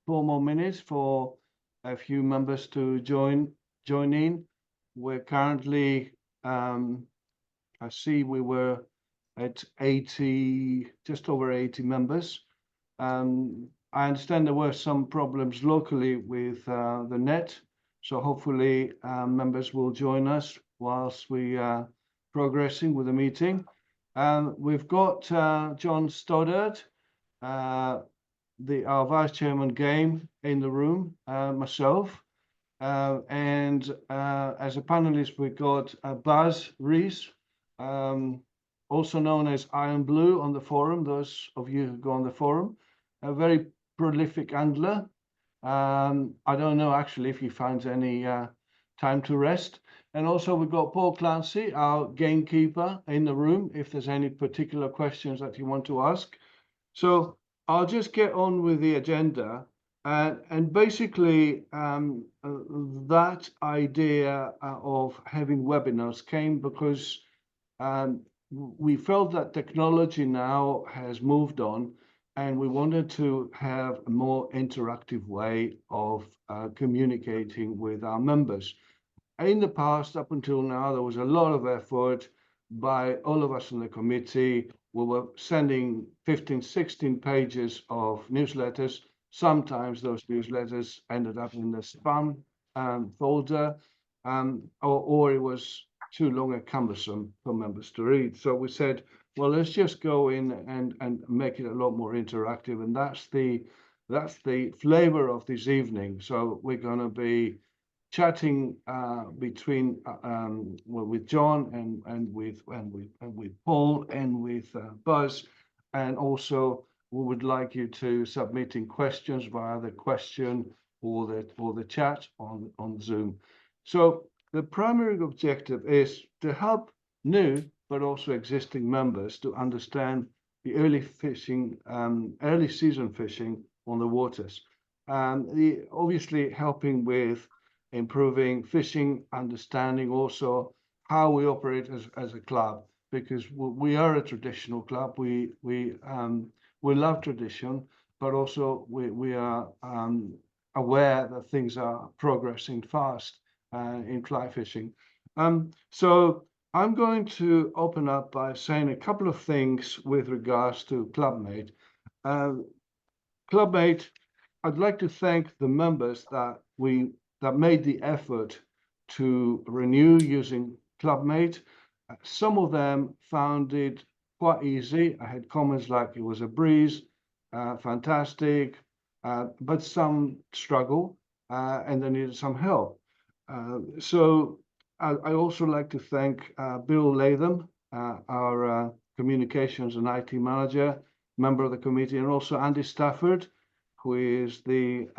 4 more minutes for a few members to join in. We're currently, I see we were at 80, just over 80 members. I understand there were some problems locally with the net, so hopefully members will join us whilst we are progressing with the meeting. We've got John Stoddard, our Vice Chairman Game in the room, myself, and as a panelist we've got Baz Rees, also known as Iron Blue on the forum, those of you who go on the forum, a very prolific angler. I don't know actually if he finds any time to rest. And also we've got Paul Clancy, our gamekeeper in the room, if there's any particular questions that you want to ask. So I'll just get on with the agenda. And basically that idea of having webinars came because we felt that technology now has moved on, and we wanted to have a more interactive way of communicating with our members. In the past, up until now, there was a lot of effort by all of us in the committee. We were sending 15, 16 pages of newsletters. Sometimes those newsletters ended up in the spam folder, or it was too long and cumbersome for members to read. So we said, well, let's just go in and make it a lot more interactive. And that's the flavor of this evening. So we're going to be chatting between with John and with Paul and with Buzz, and also we would like you to submitting questions via the question or the chat on Zoom. So the primary objective is to help new but also existing members to understand the early season fishing on the waters. Obviously helping with improving fishing, understanding also how we operate as a club, because we are a traditional club. We love tradition, but also we are aware that things are progressing fast in fly fishing. So I'm going to open up by saying a couple of things with regards to Clubmate. Clubmate, I'd like to thank the members that made the effort to renew using Clubmate. Some of them found it quite easy. I had comments like it was a breeze, fantastic, but some struggle and they needed some help. So I also like to thank Bill Latham, our communications and IT manager, member of the committee, and also Andy Stafford, who is the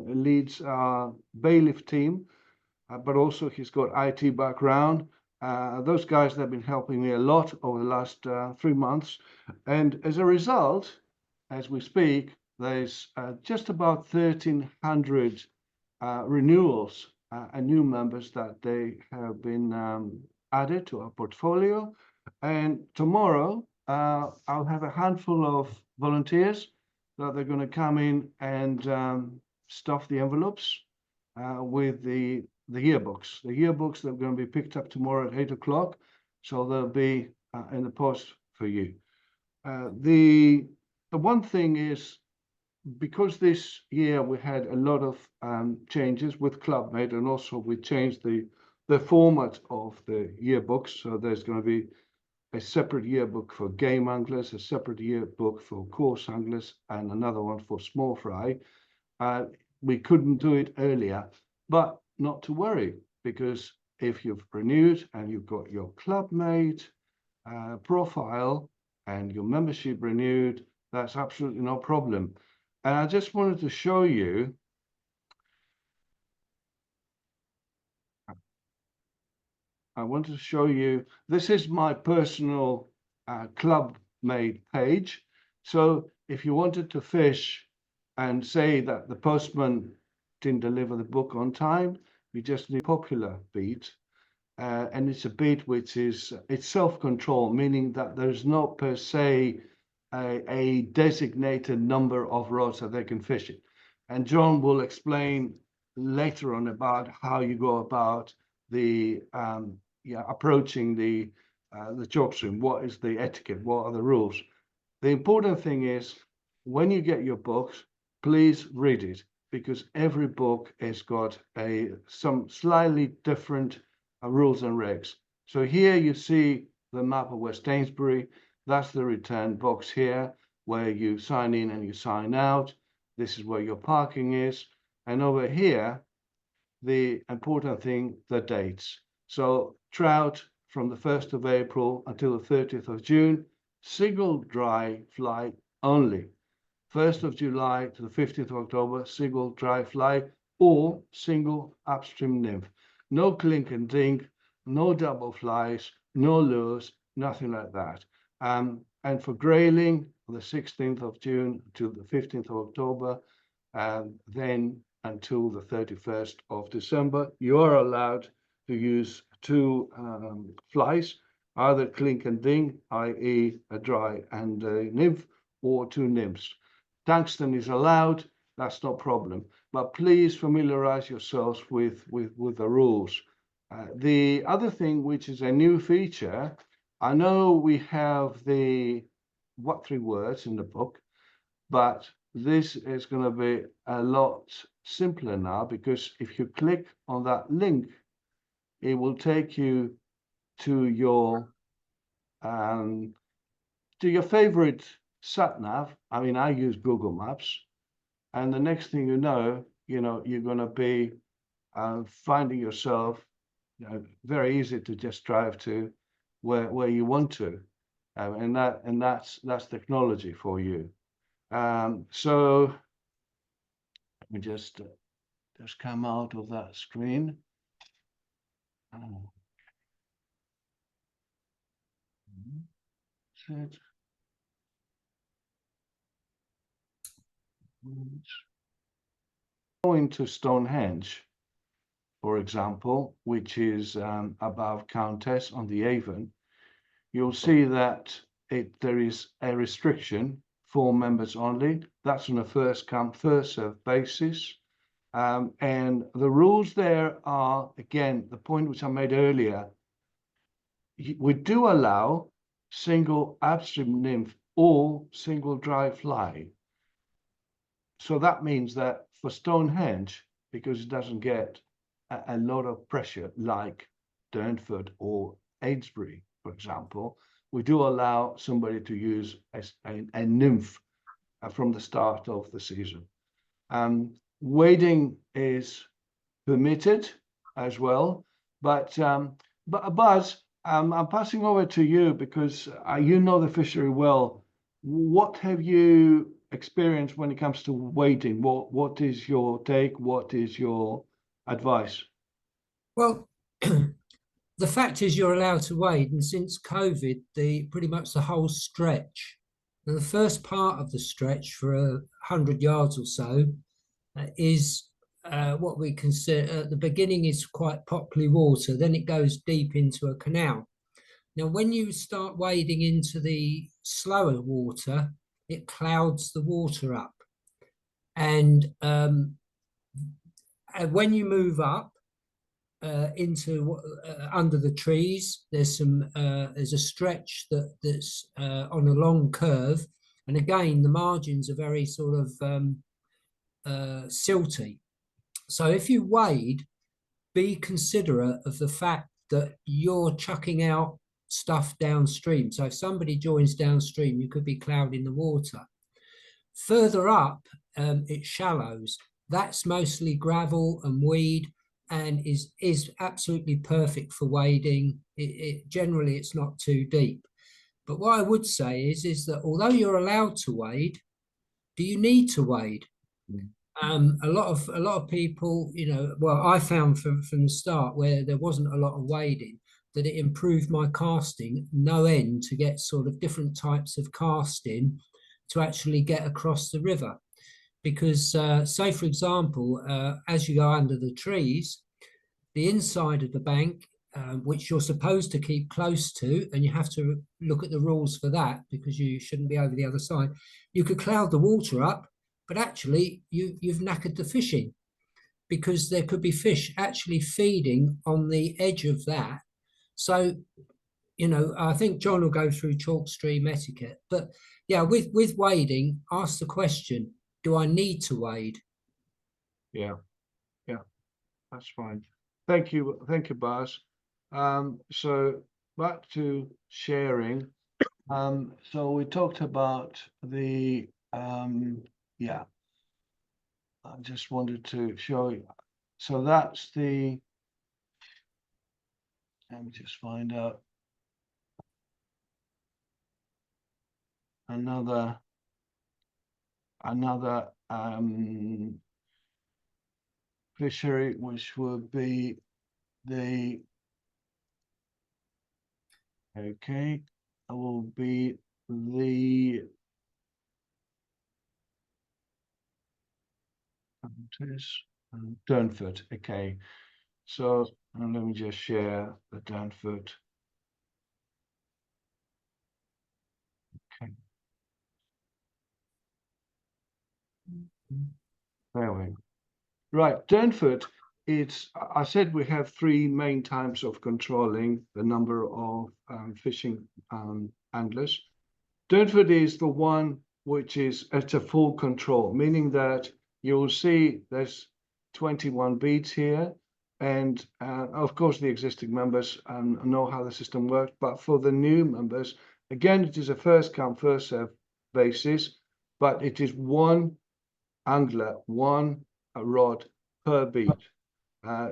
leads our bailiff team, but also he's got IT background. Those guys have been helping me a lot over the last 3 months. And as a result, as we speak, there's just about 1,300 renewals and new members that they have been added to our portfolio. And tomorrow, I'll have a handful of volunteers that they're going to come in and stuff the envelopes with the yearbooks. The yearbooks that are going to be picked up tomorrow at 8 o'clock. So they'll be in the post for you. The one thing is, because this year we had a lot of changes with Clubmate, and also we changed the format of the yearbooks. So there's going to be a separate yearbook for game anglers, a separate yearbook for coarse anglers, and another one for small fry. We couldn't do it earlier, but not to worry, because if you've renewed and you've got your Clubmate profile and your membership renewed, that's absolutely no problem. And I just wanted to show you this is my personal Clubmate page. So if you wanted to fish and say that the postman didn't deliver the book on time, you just need a popular beat. And it's a beat which is, it's self-control, meaning that there's not per se a designated number of rods that they can fish it. And John will explain later on about how you go about the approaching the chalk stream. What is the etiquette? What are the rules? The important thing is when you get your books, please read it, because every book has got some slightly different rules and regs. So here you see the map of West Amesbury. That's the return box here, where you sign in and you sign out. This is where your parking is. And over here, the important thing, the dates. So trout from the 1st of April until the 30th of June, single dry fly only. 1st of July to the 15th of October, single dry fly or single upstream nymph. No clink and dink, no double flies, no lures, nothing like that. And for grayling, the 16th of June to the 15th of October, then until the 31st of December, you are allowed to use two flies, either clink and ding, i.e. a dry and a nymph, or two nymphs. Tungsten is allowed, that's no problem, but please familiarize yourselves with the rules. The other thing, which is a new feature, I know we have the what 3 words in the book, but this is going to be a lot simpler now, because if you click on that link, it will take you to your favorite sat nav. I mean, I use Google Maps, and the next thing you know, you're going to be finding yourself, very easy to just drive to where you want to, and that's technology for you. So let me just come out of that screen. Going to Stonehenge, for example, which is above Countess on the Avon, you'll see that there is a restriction for members only. That's on a first come, first served basis. And the rules there are, again, the point which I made earlier, we do allow single upstream nymph or single dry fly. So that means that for Stonehenge, because it doesn't get a lot of pressure like Durnford or Amesbury, for example, we do allow somebody to use a nymph from the start of the season. Wading is permitted as well, but Buzz, I'm passing over to you, because you know the fishery well. What have you experienced when it comes to wading? What is your take? What is your advice? Well, the fact is you're allowed to wade, and since COVID, pretty much the whole stretch. Now, the first part of the stretch for 100 yards or so is what we consider at the beginning is quite poppy water. Then it goes deep into a canal. Now, when you start wading into the slower water, it clouds the water up. And when you move up into under the trees, there's a stretch that's on a long curve. And again, the margins are very sort of silty. So if you wade, be considerate of the fact that you're chucking out stuff downstream. So if somebody joins downstream, you could be clouding the water. Further up, it shallows. That's mostly gravel and weed, and is absolutely perfect for wading. Generally, it's not too deep. But what I would say is that although you're allowed to wade, do you need to wade? A lot of people, well, I found from the start, where there wasn't a lot of wading, that it improved my casting no end, to get sort of different types of casting to actually get across the river. Because say, for example, as you go under the trees, the inside of the bank, which you're supposed to keep close to, and you have to look at the rules for that, because you shouldn't be over the other side, you could cloud the water up, but actually you've knackered the fishing, because there could be fish actually feeding on the edge of that. So, you know, I think John will go through chalk stream etiquette, but yeah, with wading, ask the question, do I need to wade? Yeah, that's fine. Thank you, Baz. So back to sharing. So we talked about the yeah. I just wanted to show you. So that's the. Let me just find out another fishery, which would be the will be the Durnford. Okay, so let me just share the Durnford. Okay, there we go. Right, Durnford. I said we have three main types of controlling the number of fishing anglers. Durnford is the one which is at a full control, meaning that you'll see there's 21 beats here. And of course, the existing members know how the system works. But for the new members, again, it is a first come, first serve basis, but it is one angler, one rod per beat.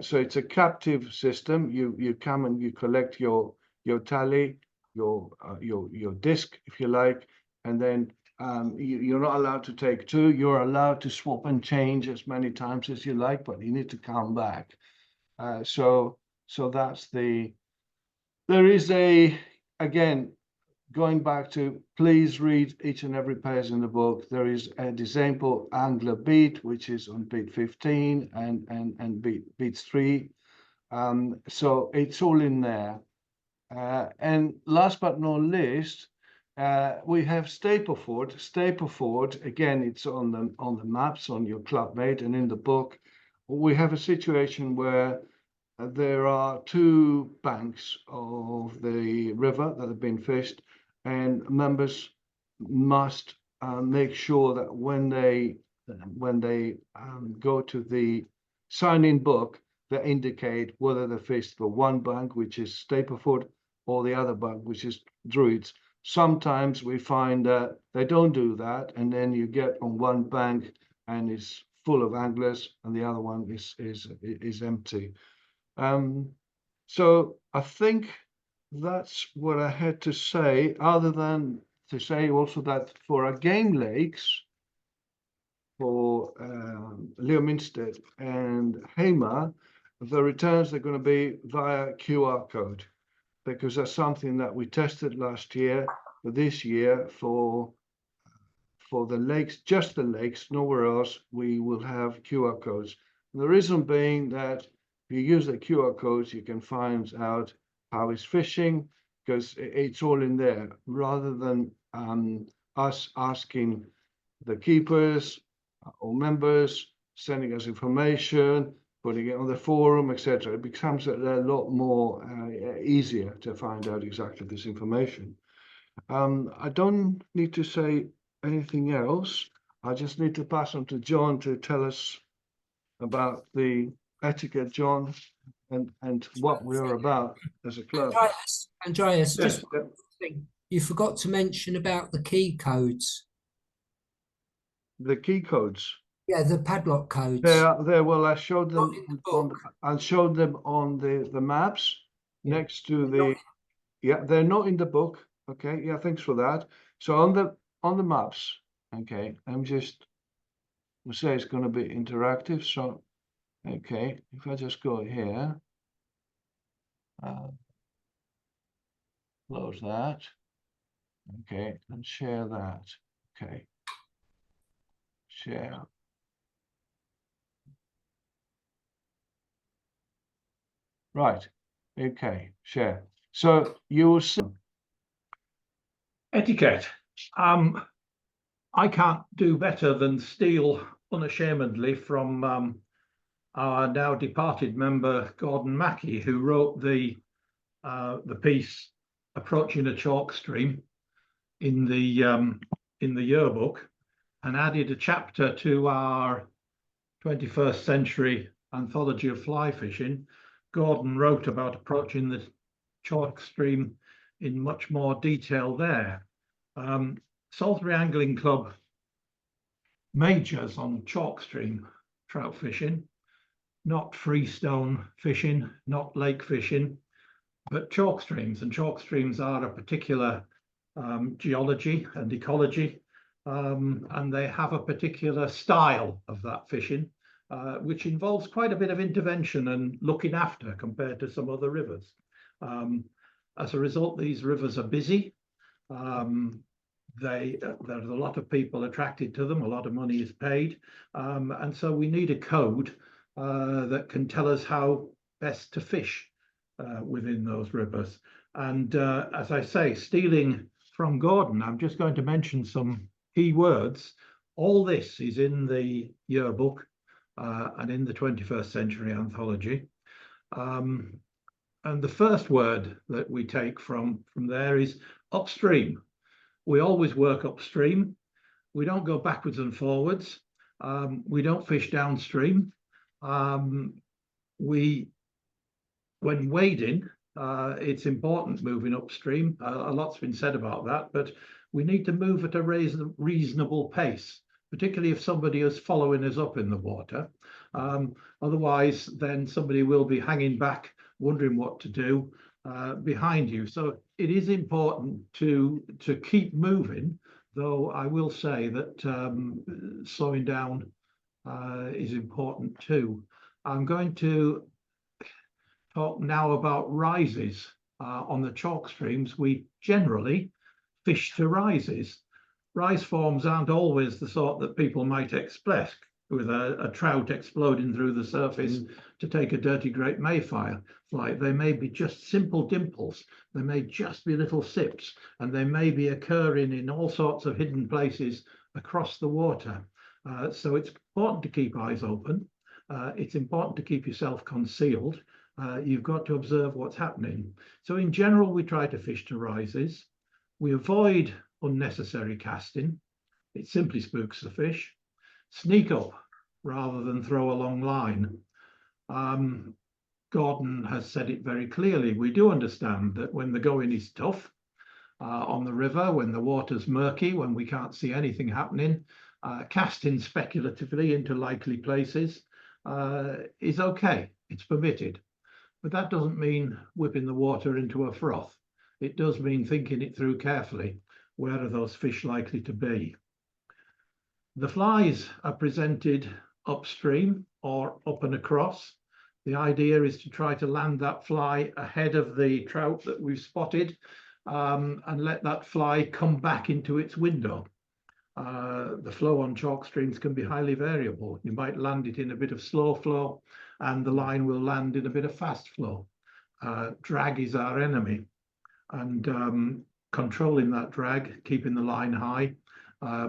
So it's a captive system. You come and you collect your tally, your disc, if you like, and then you're not allowed to take two. You're allowed to swap and change as many times as you like, but you need to come back. So that's the. There is again, going back to, please read each and every page in the book. There is an example angler beat, which is on beat 15 and beats 3. So it's all in there. And last but not least, we have Stapleford. Stapleford, again, it's on the maps on your clubmate, and in the book, we have a situation where there are two banks of the river that have been fished, and members must make sure that when they go to the sign-in book, they indicate whether they fished the one bank, which is Stapleford, or the other bank, which is Druids. Sometimes we find that they don't do that, and then you get on one bank and it's full of anglers, and the other one is empty. So I think that's what I had to say, other than to say also that for our game lakes, for Leominster and Hamar, the returns are going to be via QR code, because that's something that we tested last year. For this year, for the lakes, just the lakes, nowhere else, we will have QR codes. And the reason being that if you use the QR codes, you can find out how it's fishing, because it's all in there, rather than us asking the keepers or members, sending us information, putting it on the forum, etc. It becomes a lot more easier to find out exactly this information. I don't need to say anything else. I just need to pass on to John to tell us about the etiquette, John, and what we're about as a club. Andreas, Yes, just one thing. You forgot to mention about the key codes. the key codes. Yeah, the padlock codes. They are there. Well, I showed them Not in the on. book. I showed them on the maps Yeah. next to They're the. Yeah, they're not in the book. Okay. Yeah, thanks for that. So on the maps. Okay, I'm just. We say it's going to be interactive. So, okay, if I just go here, close that. Okay, and share that. Okay, share. Right. Okay, share. So you will see etiquette. I can't do better than steal unashamedly from our now departed member Gordon Mackey, who wrote the piece "Approaching a Chalk Stream" in the yearbook, and added a chapter to our 21st century anthology of fly fishing. Gordon wrote about approaching the chalk stream in much more detail there. Salisbury Angling Club majors on chalk stream trout fishing, not freestone fishing, not lake fishing, but chalk streams. And chalk streams are a particular geology and ecology, and they have a particular style of that fishing, which involves quite a bit of intervention and looking after compared to some other rivers. As a result, these rivers are busy. There's a lot of people attracted to them, a lot of money is paid, and so we need a code that can tell us how best to fish within those rivers. And as I say, stealing from Gordon, I'm just going to mention some key words. All this is in the yearbook and in the 21st century anthology. And the first word that we take from there is upstream. We always work upstream. We don't go backwards and forwards. We don't fish downstream. When wading, it's important moving upstream. A lot's been said about that, but we need to move at a reasonable pace, particularly if somebody is following us up in the water. Otherwise, then somebody will be hanging back, wondering what to do behind you. So it is important to keep moving, though I will say that slowing down is important too. I'm going to talk now about rises. On the chalk streams, we generally fish to rises. Rise forms aren't always the sort that people might expect, with a trout exploding through the surface to take a dirty great mayfly. They may be just simple dimples, they may just be little sips, and they may be occurring in all sorts of hidden places across the water. So it's important to keep eyes open. It's important to keep yourself concealed. You've got to observe what's happening. So in general, we try to fish to rises. We avoid unnecessary casting. It simply spooks the fish. Sneak up rather than throw a long line. Gordon has said it very clearly. We do understand that when the going is tough on the river, when the water's murky, when we can't see anything happening, casting speculatively into likely places is okay. It's permitted. But that doesn't mean whipping the water into a froth. It does mean thinking it through carefully. Where are those fish likely to be? The flies are presented upstream or up and across. The idea is to try to land that fly ahead of the trout that we've spotted and let that fly come back into its window. The flow on chalk streams can be highly variable. You might land it in a bit of slow flow and the line will land in a bit of fast flow. Drag is our enemy, and controlling that drag, keeping the line high,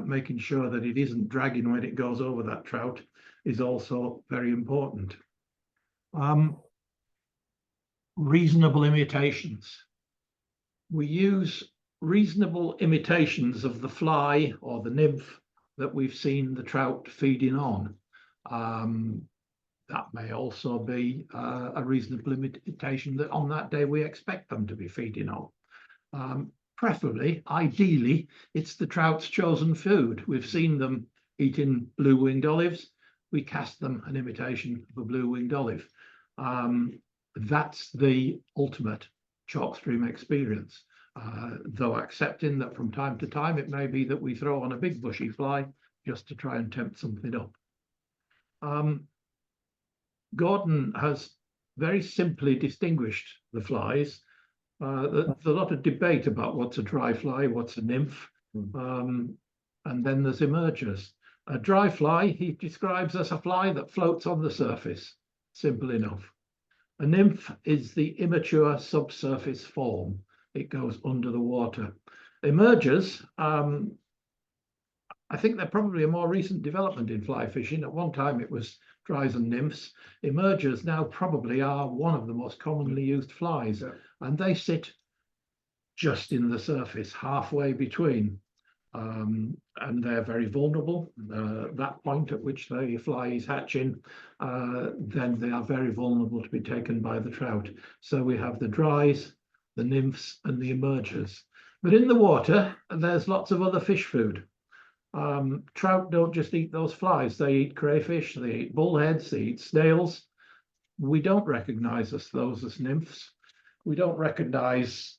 making sure that it isn't dragging when it goes over that trout is also very important. Reasonable imitations. We use reasonable imitations of the fly or the nymph that we've seen the trout feeding on. That may also be a reasonable imitation that on that day we expect them to be feeding on. Preferably, ideally, it's the trout's chosen food. We've seen them eating blue-winged olives. We cast them an imitation of a blue-winged olive. That's the ultimate chalk stream experience, though accepting that from time to time it may be that we throw on a big bushy fly just to try and tempt something up. Gordon has very simply distinguished the flies. There's a lot of debate about what's a dry fly, what's a nymph, and then there's emergers. A dry fly he describes as a fly that floats on the surface. Simple enough. A nymph is the immature subsurface form. It goes under the water. Emergers I think they're probably a more recent development in fly fishing. At one time it was dries and nymphs. Emergers now probably are one of the most commonly used flies, Yeah. and they sit just in the surface, halfway between. And they're very vulnerable. That point at which the fly is hatching, then they are very vulnerable to be taken by the trout. So we have the dries, the nymphs, and the emergers. But in the water, there's lots of other fish food. Trout don't just eat those flies, they eat crayfish, they eat bullheads, they eat snails. We don't recognize those as nymphs. We don't recognize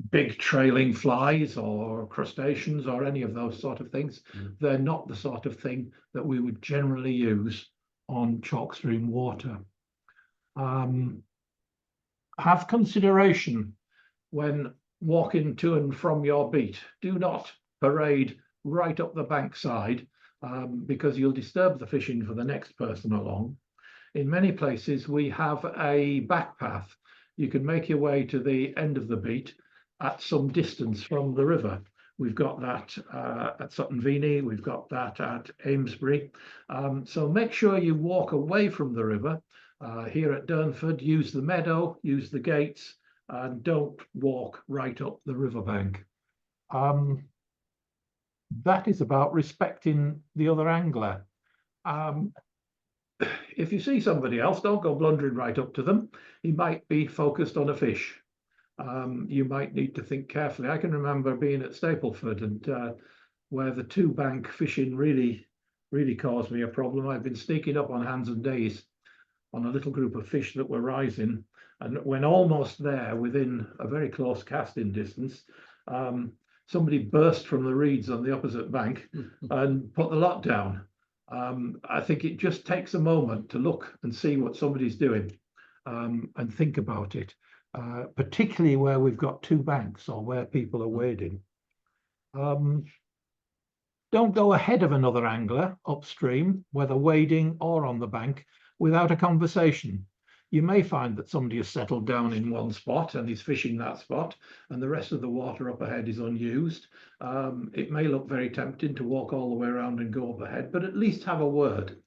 big trailing flies or crustaceans or any of those sort of things. They're not the sort of thing that we would generally use on chalk stream water. Have consideration when walking to and from your beat. Do not parade right up the bankside because you'll disturb the fishing for the next person along. In many places, we have a back path. You can make your way to the end of the beat at some distance from the river. We've got that at Sutton Veny, we've got that at Amesbury. So make sure you walk away from the river. Here at Durnford, use the meadow, use the gates, and don't walk right up the riverbank. That is about respecting the other angler. If you see somebody else, don't go blundering right up to them. He might be focused on a fish. You might need to think carefully. I can remember being at Stapleford and where the two bank fishing really caused me a problem. I've been sneaking up on hands and days on a little group of fish that were rising, and when almost there, within a very close casting distance, somebody burst from the reeds on the opposite bank and put the lot down. I think it just takes a moment to look and see what somebody's doing and think about it. Particularly where we've got two banks or where people are wading. Don't go ahead of another angler upstream, whether wading or on the bank, without a conversation. You may find that somebody has settled down in one spot and is fishing that spot, and the rest of the water up ahead is unused. It may look very tempting to walk all the way around and go up ahead, but at least have a word.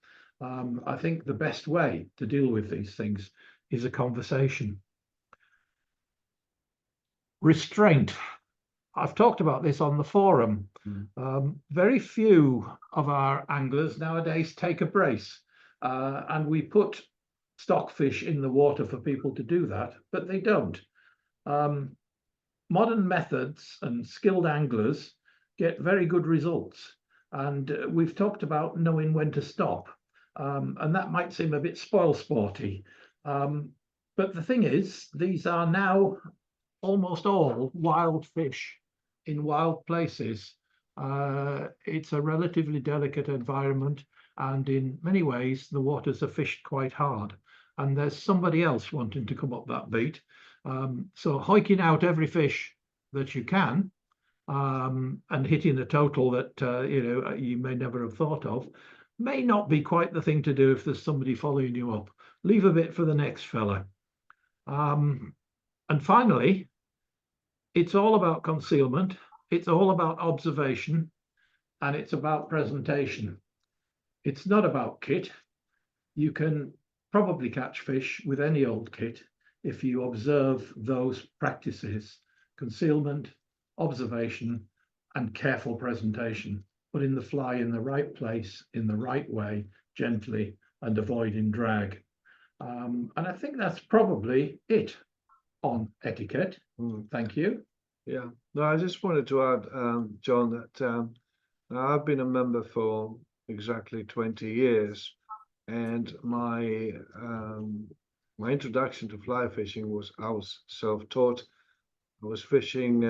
I think the best way to deal with these things is a conversation. Restraint. I've talked about this on the forum. Very few of our anglers nowadays take a brace, and we put stockfish in the water for people to do that, but they don't. Modern methods and skilled anglers get very good results, and we've talked about knowing when to stop, and that might seem a bit spoil sporty, but the thing is, these are now almost all wild fish in wild places. It's a relatively delicate environment, and in many ways the waters are fished quite hard, and there's somebody else wanting to come up that beat. So hiking out every fish that you can and hitting a total that you may never have thought of may not be quite the thing to do if there's somebody following you up. Leave a bit for the next fella. And finally, it's all about concealment, it's all about observation, and it's about presentation. It's not about kit. You can probably catch fish with any old kit if you observe those practices: concealment, observation, and careful presentation. Putting the fly in the right place, in the right way, gently, and avoiding drag. And I think that's probably it on etiquette. Thank you. Yeah, no, I just wanted to add, John, that I've been a member for exactly 20 years, and my introduction to fly fishing was, I was self-taught. I was fishing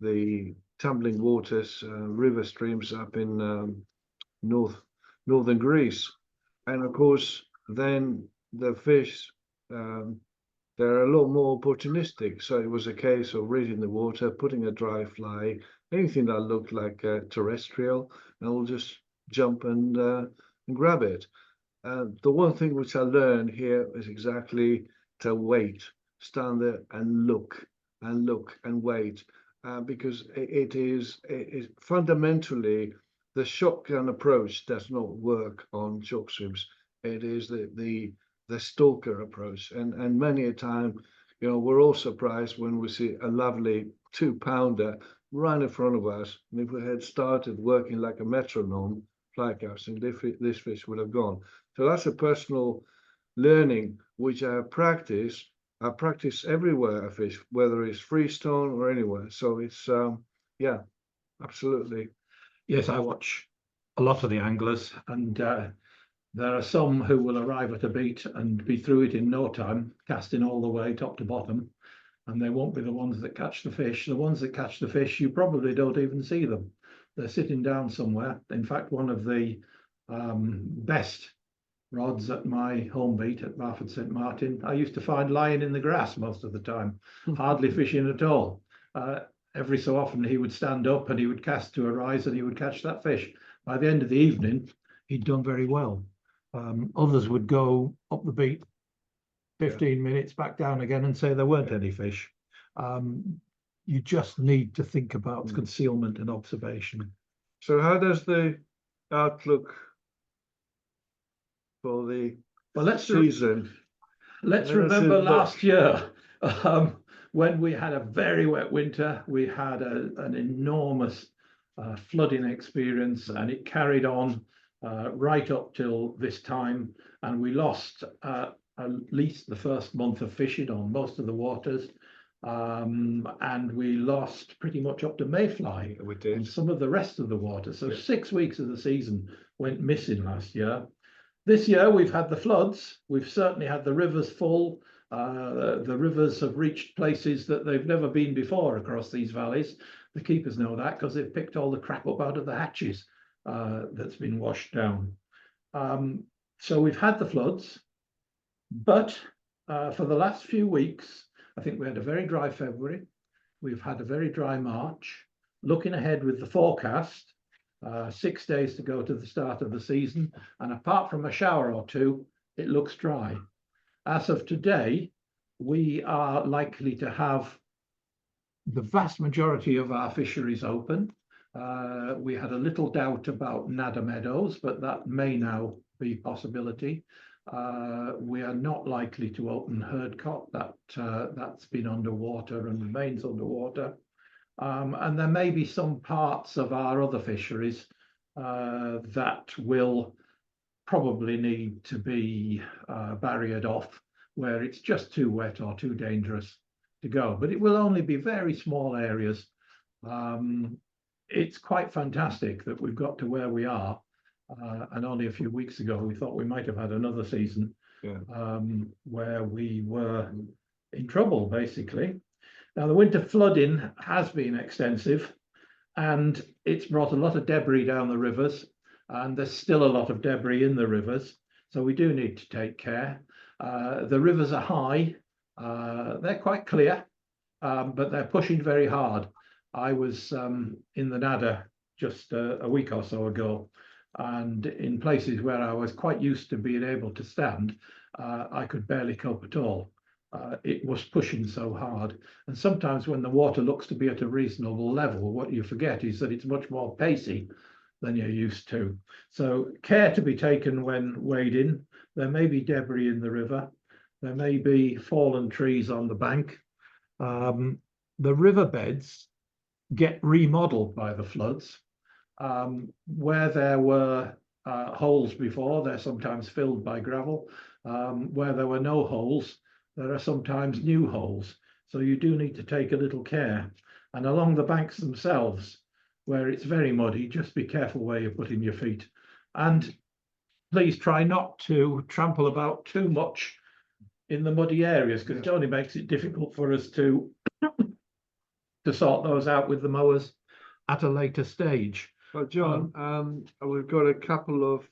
the tumbling waters, river streams up in northern Greece, and of course then the fish they're a lot more opportunistic. So it was a case of reading the water, putting a dry fly, anything that looked like terrestrial, and we'll just jump and grab it. The one thing which I learned here is exactly to wait, stand there and look and wait, because it is fundamentally the shotgun approach does not work on chalk streams. It is the stalker approach, and many a time, you know, we're all surprised when we see a lovely 2-pounder right in front of us, and if we had started working like a metronome, fly casting, this fish would have gone. So that's a personal learning which I practice everywhere I fish, whether it's freestone or anywhere. So it's yeah, absolutely. Yes, I watch a lot of the anglers, and there are some who will arrive at a beat and be through it in no time, casting all the way top to bottom, and they won't be the ones that catch the fish. The ones that catch the fish, you probably don't even see them. They're sitting down somewhere. In fact, one of the best rods at my home beat at Barford St Martin, I used to find lying in the grass most of the time, hardly fishing at all. Every so often he would stand up and he would cast to a rise and he would catch that fish. By the end of the evening, he'd done very well. Others would go up the beat 15 minutes, back down again, and say there weren't any fish. You just need to think about concealment and observation. So how does the outlook for the season? Let's remember last year, when we had a very wet winter. We had an enormous flooding experience, and it carried on right up till this time, and we lost at least the first month of fishing on most of the waters, and we lost pretty much up to mayfly on some of the rest of the water. So 6 weeks of the season went missing last year. This year we've had the floods. We've certainly had the rivers full. The rivers have reached places that they've never been before across these valleys. The keepers know that because they've picked all the crap up out of the hatches that's been washed down. So we've had the floods, but for the last few weeks, I think we had a very dry February. We've had a very dry March. Looking ahead with the forecast, 6 days to go to the start of the season, and apart from a shower or two, it looks dry. As of today, we are likely to have the vast majority of our fisheries open. We had a little doubt about Nadder Meadows, but that may now be a possibility. We are not likely to open Herdcock. That's been underwater and remains underwater. And there may be some parts of our other fisheries that will probably need to be barriered off, where it's just too wet or too dangerous to go. But it will only be very small areas. It's quite fantastic that we've got to where we are. And only a few weeks ago, we thought we might have had another season where we were in trouble, basically. Now, the winter flooding has been extensive, and it's brought a lot of debris down the rivers, and there's still a lot of debris in the rivers, so we do need to take care. The rivers are high, they're quite clear, but they're pushing very hard. I was in the Nadder just a week or so ago, and in places where I was quite used to being able to stand, I could barely cope at all. It was pushing so hard. And sometimes when the water looks to be at a reasonable level, what you forget is that it's much more pacey than you're used to. So care to be taken when wading. There may be debris in the river. There may be fallen trees on the bank. The riverbeds get remodeled by the floods. Where there were holes before, they're sometimes filled by gravel. Where there were no holes, there are sometimes new holes. So you do need to take a little care. And along the banks themselves, where it's very muddy, just be careful where you're putting your feet. And please try not to trample about too much in the muddy areas, because it only makes it difficult for us to sort those out with the mowers at a later stage. Well, John, we've got a couple of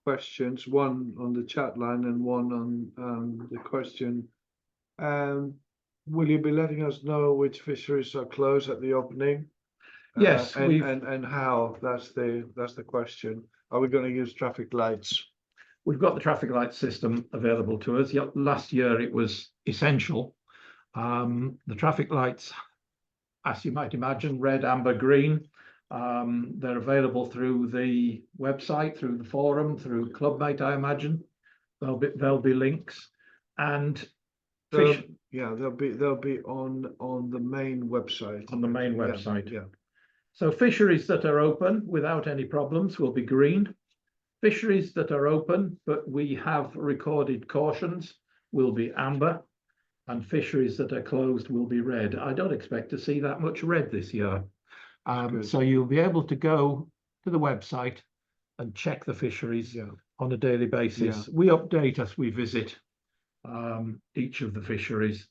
questions, one on the chat line and one on the question. Will you be letting us know which fisheries are closed at the opening? Yes, and how? That's the question. Are we going to use traffic lights? We've got the traffic light system available to us. Last year it was essential. The traffic lights, as you might imagine, red, amber, green. They're available through the website, through the forum, through Clubmate, I imagine. There'll be links, and fish Yeah, they'll be on the main website. on the main Yeah, website. Yeah. So fisheries that are open without any problems will be green. Fisheries that are open, but we have recorded cautions, will be amber. And fisheries that are closed will be red. I don't expect to see that much red this year. Good. So you'll be able to go to the website and check the fisheries Yeah. on a daily basis. Yeah. We update as we visit each of the fisheries.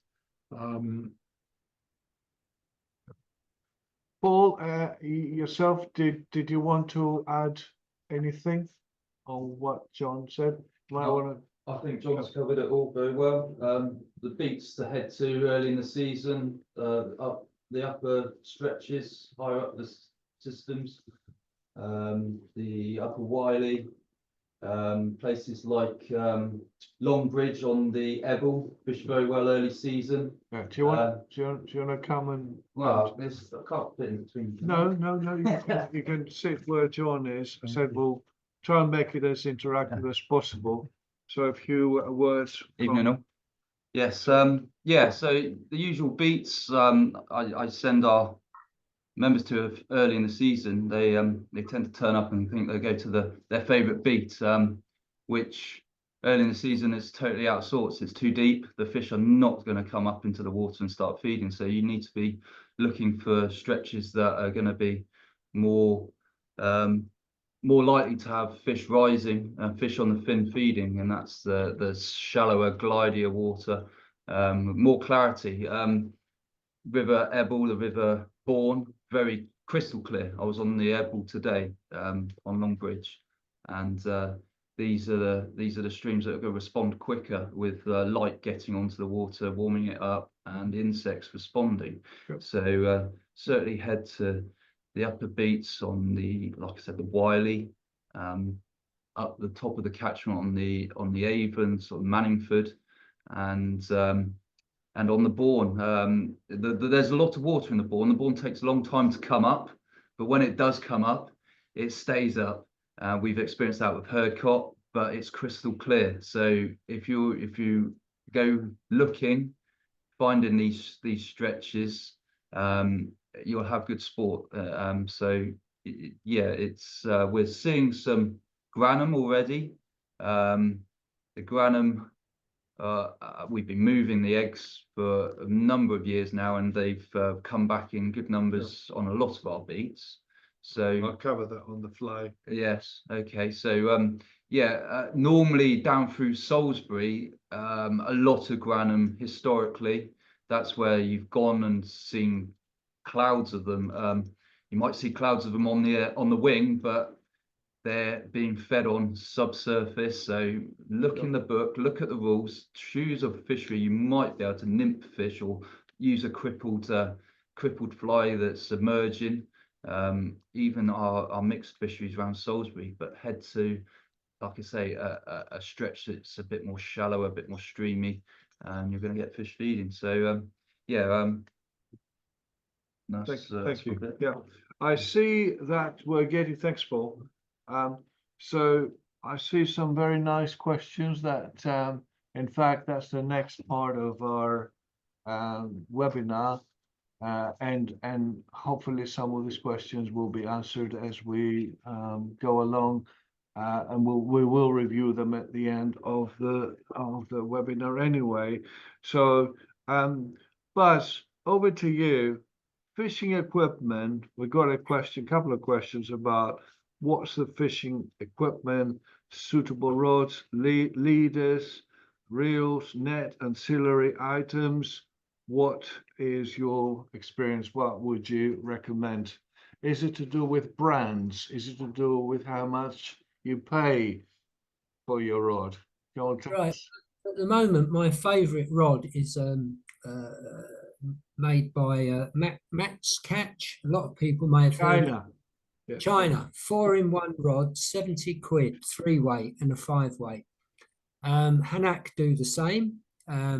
Paul, yourself, did you want to add anything on what John said? No. I think John's covered it all very well. The beats to head to early in the season, up the upper stretches, higher up the systems, the upper Wiley, places like Longbridge on the Ebble, fish very well early season. Yeah, do you want to come and? Well, there's a can't fit in between. No, you can sit where John is. I said we'll try and make it as interactive as possible. So a few words. Evening all. Yes, yeah, so the usual beats I send our members to early in the season. They tend to turn up and think they go to their favourite beat, which early in the season is totally out of sorts. It's too deep. The fish are not going to come up into the water and start feeding. So you need to be looking for stretches that are going to be more likely to have fish rising and fish on the fin feeding, and that's the shallower, glidier water, more clarity. River Ebble, the River Bourne, very crystal clear. I was on the Ebble today on Longbridge, and these are the streams that are going to respond quicker with light getting onto the water, warming it up, and insects responding. Yep. So certainly head to the upper beats on the, like I said, the Wiley, up the top of the catchment on the Avon, sort of Manningford, and on the Bourne. There's a lot of water in the Bourne. The Bourne takes a long time to come up, but when it does come up, it stays up. We've experienced that with Herdcott, but it's crystal clear. So if you go looking, finding these stretches, you'll have good sport. So yeah, it's we're seeing some Granum already. The Granum, we've been moving the eggs for a number of years now, and they've come back in good numbers on a lot of our beats. So I'll cover that on the fly. yes, okay. So yeah, normally down through Salisbury, a lot of Granum historically. That's where you've gone and seen clouds of them. You might see clouds of them on the wing, but they're being fed on subsurface. So look in the book, look at the rules, choose a fishery you might be able to nymph fish or use a crippled fly that's submerging. Even our mixed fisheries around Salisbury, but head to, like I say, a stretch that's a bit more shallow, a bit more streamy, and you're going to get fish feeding. So yeah, Thank you. Yeah, I see that we're getting, thanks, Paul. So I see some very nice questions that, in fact, that's the next part of our webinar. And hopefully some of these questions will be answered as we go along, and we will review them at the end of the webinar anyway. So Buzz, over to you. Fishing equipment, we've got a couple of questions about what's the fishing equipment, suitable rods, leaders, reels, net, ancillary items. What is your experience? What would you recommend? Is it to do with brands? Is it to do with how much you pay for your rod? Go on, Right. At the moment, my favourite rod is made by Matt's Catch. A lot of people may have heard of China. Yes. China, 4-in-1 rod, 70 quid, 3-weight and a 5-weight. Hanak do the same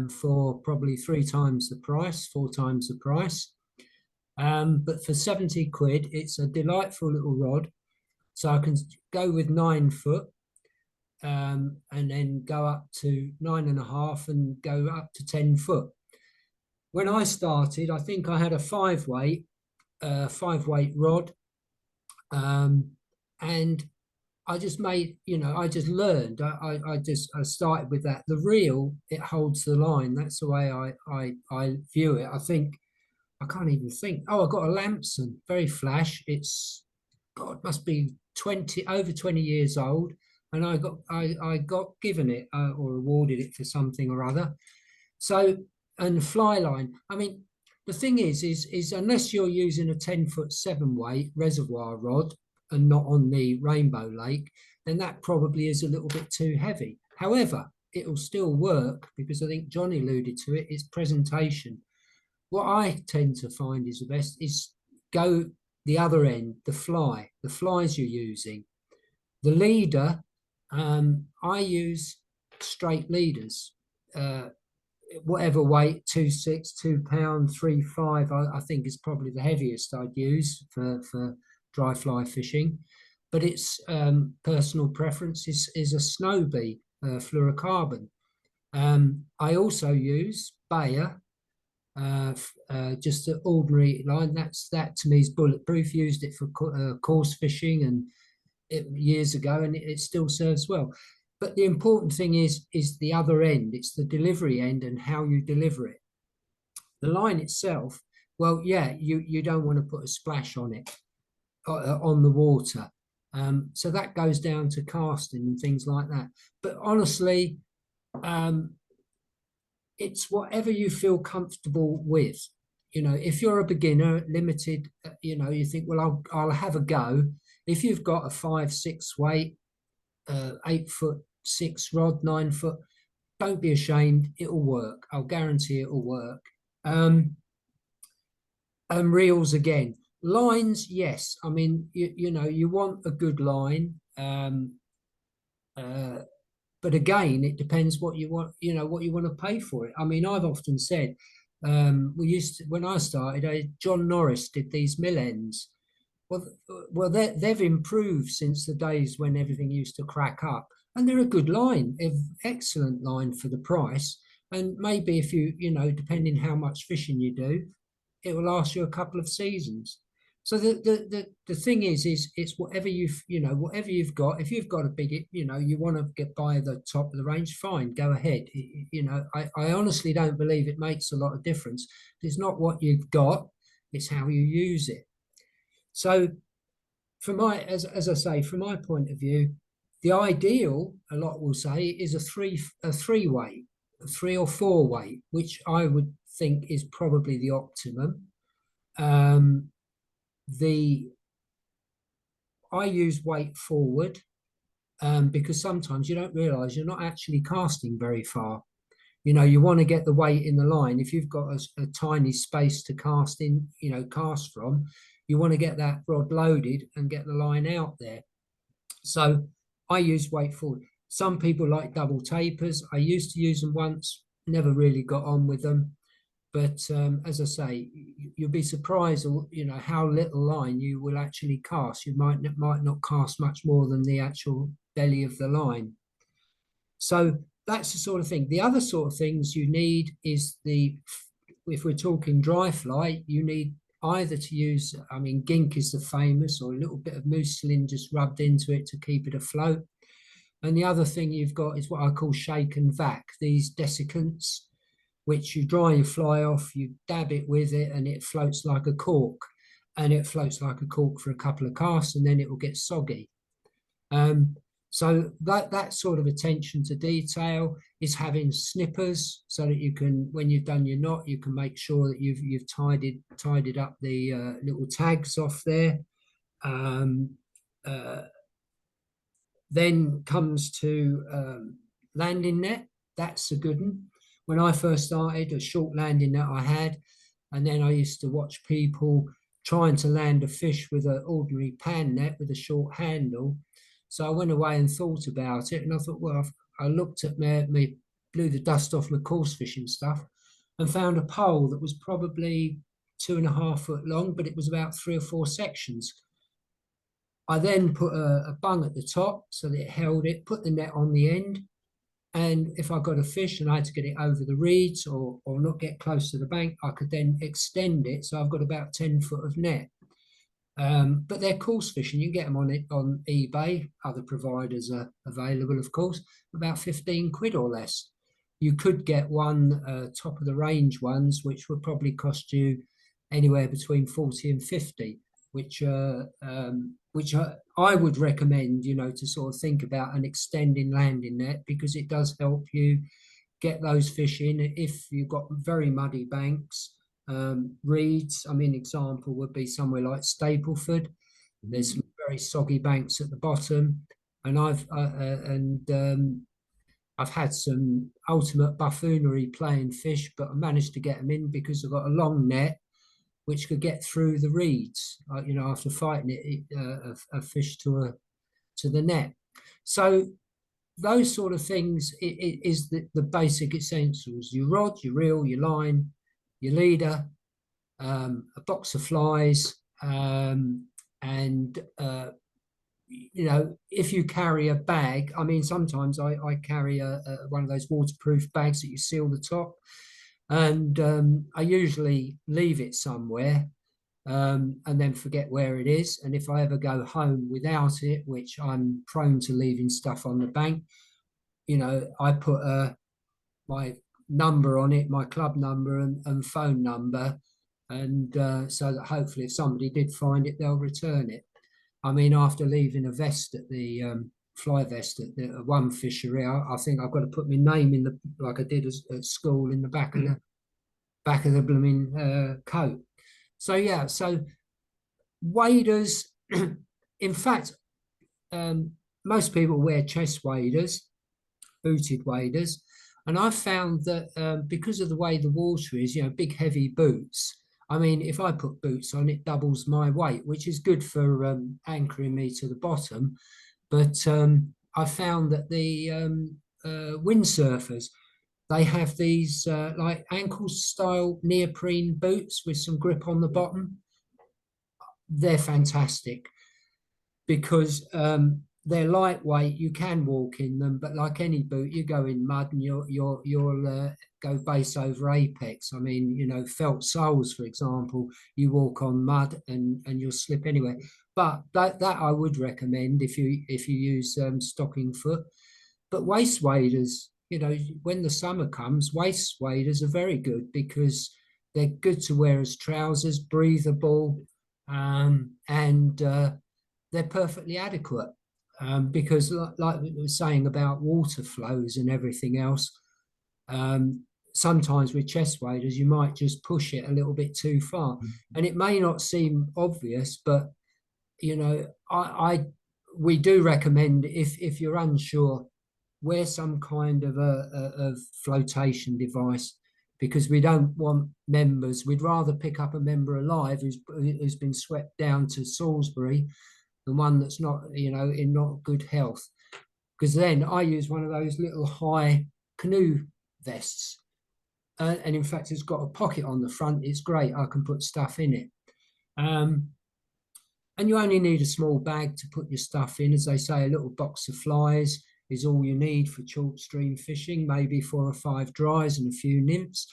for probably 3 times the price, 4 times the price. But for 70 quid, it's a delightful little rod. So I can go with 9 foot, and then go up to 9.5 and go up to 10 foot. When I started, I think I had a 5-weight rod, and I just made, I just learned. I started with that. The reel, it holds the line. That's the way I view it. I think I can't even think. Oh, I got a Lamson, very flash. It's God, must be over 20 years old, and I got given it or awarded it for something or other. So, and fly line. I mean, the thing is unless you're using a 10-foot 7-weight reservoir rod and not on the Rainbow Lake, then that probably is a little bit too heavy. However, it will still work because I think Johnny alluded to it, it's presentation. What I tend to find is the best is go the other end, the flies you're using. The leader, I use straight leaders, whatever weight, 2.6, £2, 3.5, I think is probably the heaviest I'd use for dry fly fishing. But it's personal preference is a snow bee, fluorocarbon. I also use Bayer, just an ordinary line. That to me is bulletproof. Used it for coarse fishing and years ago, and it still serves well. But the important thing is the other end. It's the delivery end and how you deliver it. The line itself, well, yeah, you don't want to put a splash on it on the water. So that goes down to casting and things like that. But honestly, it's whatever you feel comfortable with. If you're a beginner, limited, you think, well, I'll have a go. If you've got a 5-6 weight, 8-foot 6 rod, 9 foot, don't be ashamed. It'll work. I'll guarantee it'll work. And reels again. Lines, yes. I mean, you want a good line. But again, it depends what you want, what you want to pay for it. I mean, I've often said, when I started, John Norris did these mill ends. Well, they've improved since the days when everything used to crack up, and they're a good line, excellent line for the price. And maybe if depending how much fishing you do, it will last you a couple of seasons. So the thing is it's whatever whatever you've got. If you've got a big, you want to get by the top of the range, fine, go ahead. I honestly don't believe it makes a lot of difference. It's not what you've got, it's how you use it. So as I say, from my point of view, the ideal, a lot will say, is a 3-weight, a 3 or 4 weight, which I would think is probably the optimum. I use weight forward because sometimes you don't realize you're not actually casting very far. You want to get the weight in the line. If you've got a tiny space to cast in, cast from, you want to get that rod loaded and get the line out there. So I use weight forward. Some people like double tapers. I used to use them once, never really got on with them. But as I say, you'll be surprised, how little line you will actually cast. You might not cast much more than the actual belly of the line. So that's the sort of thing. The other sort of things you need is if we're talking dry fly, you need either to use, gink is the famous, or a little bit of mucilin just rubbed into it to keep it afloat. And the other thing you've got is what I call shake and vac, these desiccants, which you dry your fly off, you dab it with it, and it floats like a cork. And it floats like a cork for a couple of casts, and then it will get soggy. So that sort of attention to detail is having snippers so that you can, when you've done your knot, you can make sure that you've tidied up the little tags off there. Then comes to landing net. That's a good one. When I first started, a short landing net I had, and then I used to watch people trying to land a fish with an ordinary pan net with a short handle. So I went away and thought about it, and I thought, well, I looked at blew the dust off my coarse fishing stuff, and found a pole that was probably 2.5 foot long, but it was about 3 or 4 sections. I then put a bung at the top so that it held it, put the net on the end. And if I got a fish and I had to get it over the reeds or not get close to the bank, I could then extend it. So I've got about 10 foot of net. But they're coarse fishing. You can get them on eBay. Other providers are available, of course, about 15 quid or less. You could get one top of the range ones, which would probably cost you anywhere between 40 and 50, which I would recommend, you know, to sort of think about an extending landing net, because it does help you get those fish in. If you've got very muddy banks, reeds, I mean, example would be somewhere like Stapleford. There's some very soggy banks at the bottom, and I've had some ultimate buffoonery playing fish, but I managed to get them in because I've got a long net which could get through the reeds, you know, after fighting a fish to the net. So those sort of things is the basic essentials: your rod, your reel, your line, your leader, a box of flies, and you know, if you carry a bag, I mean, sometimes I carry one of those waterproof bags that you seal the top, and I usually leave it somewhere and then forget where it is. And if I ever go home without it, which I'm prone to leaving stuff on the bank, you know, I put my number on it, my club number and phone number, and so that hopefully if somebody did find it, they'll return it. I mean, after leaving a vest at the fly vest at the one fishery, I think I've got to put my name in the, like I did at school, in the back of the blooming coat. So yeah, so waders, in fact, most people wear chest waders, booted waders, and I've found that because of the way the water is, you know, big heavy boots. I mean, if I put boots on, it doubles my weight, which is good for anchoring me to the bottom. But I found that the windsurfers, they have these like ankle style neoprene boots with some grip on the bottom. They're fantastic because they're lightweight. You can walk in them, but like any boot, you go in mud and you'll go base over apex. I mean, you know, felt soles, for example, you walk on mud and you'll slip anyway. But that I would recommend if you use stocking foot. But waist waders, you know, when the summer comes, waist waders are very good because they're good to wear as trousers, breathable, and they're perfectly adequate. Because like we were saying about water flows and everything else, sometimes with chest waders, you might just push it a little bit too far. And it may not seem obvious, but, you know, we do recommend, if you're unsure, wear some kind of a flotation device, because we don't want members. We'd rather pick up a member alive who's been swept down to Salisbury than one that's not, you know, in not good health. Because then I use one of those little high canoe vests, and in fact it's got a pocket on the front. It's great. I can put stuff in it, and you only need a small bag to put your stuff in. As they say, a little box of flies is all you need for chalk stream fishing, maybe 4 or 5 dries and a few nymphs,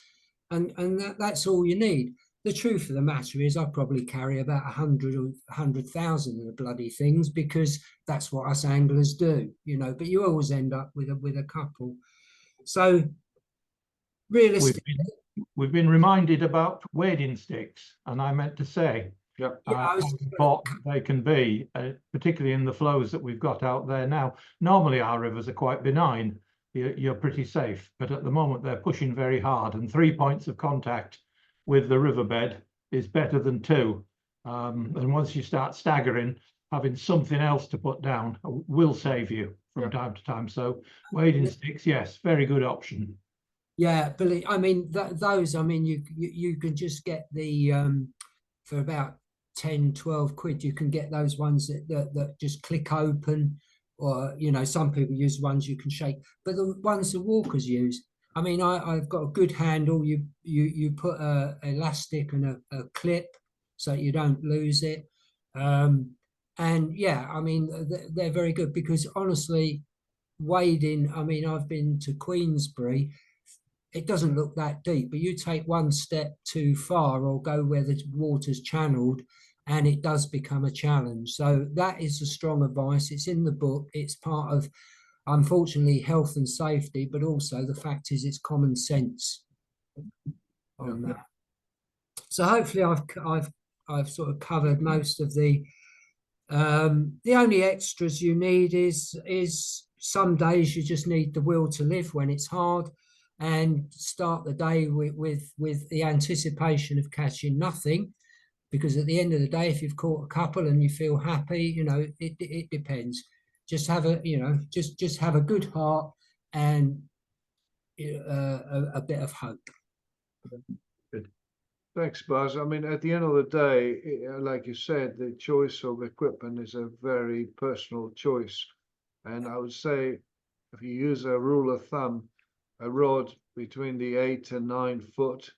and that's all you need. The truth of the matter is I probably carry about 100 or 100,000 of the bloody things, because that's what us anglers do, you know, but you always end up with a couple. So realistically, we've been reminded about wading sticks, and I meant to say how important they can be, particularly in the flows that we've got out there now. Normally our rivers are quite benign, you're pretty safe, but at the moment they're pushing very hard, and 3 points of contact with the riverbed is better than 2. And once you start staggering, having something else to put down will save you from time to time. So wading sticks, yes, very good option. Yeah, but I mean, those, I mean, you can just get the for about 10, 12 quid, you can get those ones that just click open, or, you know, some people use ones you can shake, but the ones the walkers use, I mean, I've got a good handle. You put a elastic and a clip so you don't lose it. And yeah, I mean, they're very good because honestly, wading, I mean, I've been to Queensbury. It doesn't look that deep, but you take one step too far or go where the water's channeled, and it does become a challenge. So that is a strong advice. It's in the book. It's part of, unfortunately, health and safety, but also the fact is it's common sense on Yeah. that. So hopefully I've sort of covered most of the only extras you need is some days you just need the will to live when it's hard, and start the day with the anticipation of catching nothing, because at the end of the day, if you've caught a couple and you feel happy, you know, it depends. Just have a, you know, just have a good heart and a bit of hope. Thanks, Buzz. I mean, at the end of the day, like you said, the choice of equipment is a very personal choice. And I would say, if you use a rule of thumb, a rod between the 8 and 9 foot,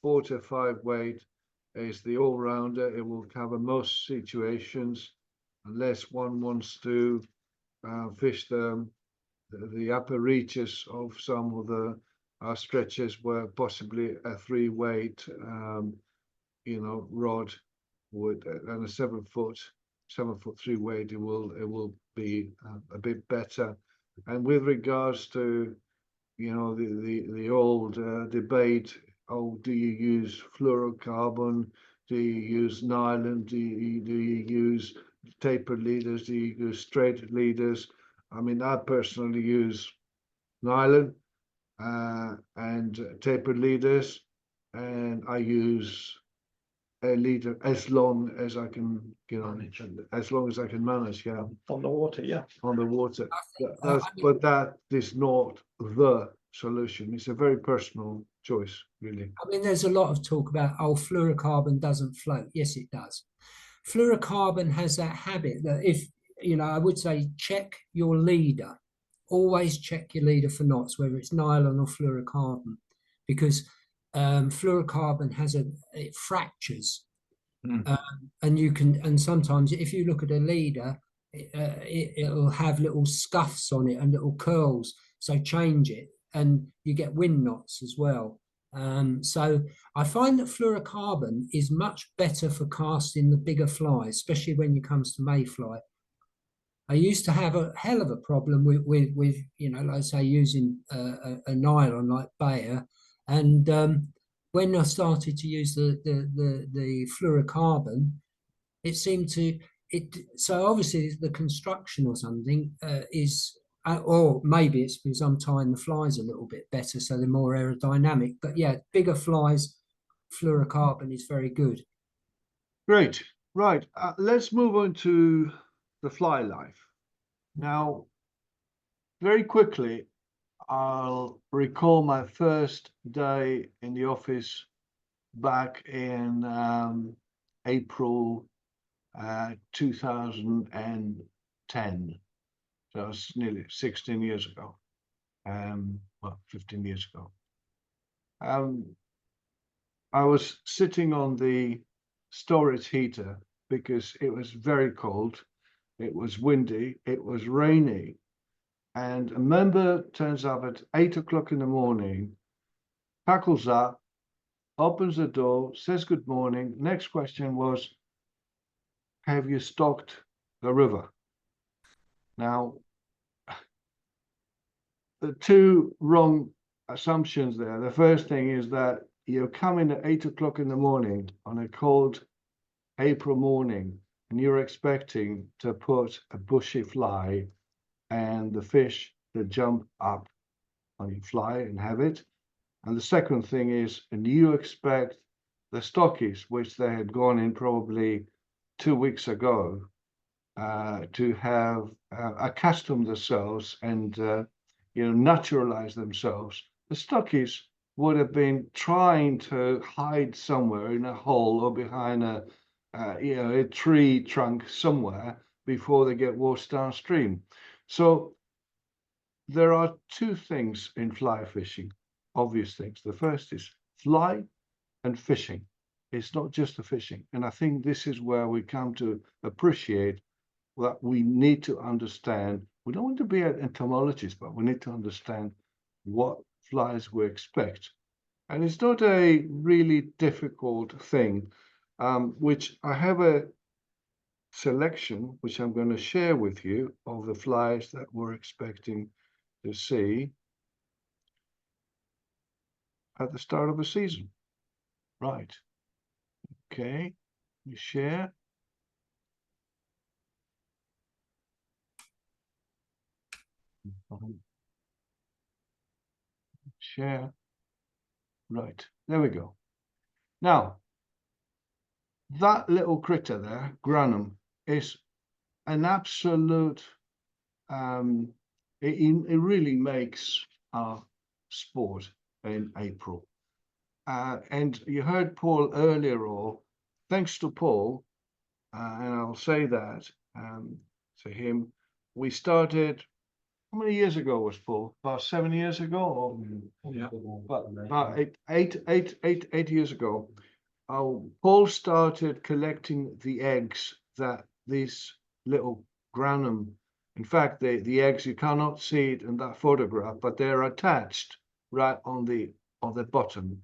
4 to 5 weight is the all-rounder. It will cover most situations, unless one wants to fish the upper reaches of some of the stretches where possibly a 3 weight rod would, and a 7 foot 3 weight, it will be a bit better. And with regards to the old debate, oh, do you use fluorocarbon, do you use nylon, do you use tapered leaders, do you use straight leaders? I mean, I personally use nylon and tapered leaders, and I use a leader as long as I can, Manage. as long as I can manage, yeah, On the water, yeah. on the water. I mean, But that is not the solution. It's a very personal choice, really. I mean, there's a lot of talk about, oh, fluorocarbon doesn't float. Yes, it does. Fluorocarbon has that habit that if, you know, I would say check your leader. Always check your leader for knots, whether it's nylon or fluorocarbon, because fluorocarbon it fractures. Mm. And sometimes if you look at a leader, it'll have little scuffs on it and little curls. So change it, and you get wind knots as well. So I find that fluorocarbon is much better for casting the bigger flies, especially when it comes to mayfly. I used to have a hell of a problem with you know, like I say, using a nylon like Bayer, and when I started to use the fluorocarbon, it seemed to it. So obviously the construction or something is. Or maybe it's because I'm tying the flies a little bit better, so they're more aerodynamic. But yeah, bigger flies, fluorocarbon is very good. Great. Right. Let's move on to the fly life. Now, very quickly, I'll recall my first day in the office back in April 2010. So it's nearly 16 years ago. Well, 15 years ago. I was sitting on the storage heater because it was very cold, it was windy, it was rainy, and a member turns up at 8 o'clock in the morning, tackles up, opens the door, says good morning. Next question was, have you stocked the river? Now, the two wrong assumptions there. The first thing is that you're coming at 8 o'clock in the morning on a cold April morning, and you're expecting to put a bushy fly and the fish to jump up on your fly and have it. And the second thing is, and you expect the stockies, which they had gone in probably 2 weeks ago, to have accustomed themselves and naturalize themselves. The stockies would have been trying to hide somewhere in a hole or behind a tree trunk somewhere before they get washed downstream. So there are two things in fly fishing. obvious things. The first is fly and fishing. It's not just the fishing. And I think this is where we come to appreciate that we need to understand. We don't want to be an entomologist, but we need to understand what flies we expect. And it's not a really difficult thing, which I have a selection, which I'm going to share with you, of the flies that we're expecting to see at the start of the season. Right. Okay. You share. Share. Right. There we go. Now, that little critter there, Granum, is an absolute, it really makes our sport in April. And you heard Paul earlier, or thanks to Paul, and I'll say that to him, we started, how many years ago was Paul? About 7 years ago? Or, Yeah. about eight years ago. Paul started collecting the eggs that these little Granum, in fact, the eggs, you cannot see it in that photograph, but they're attached right on the bottom.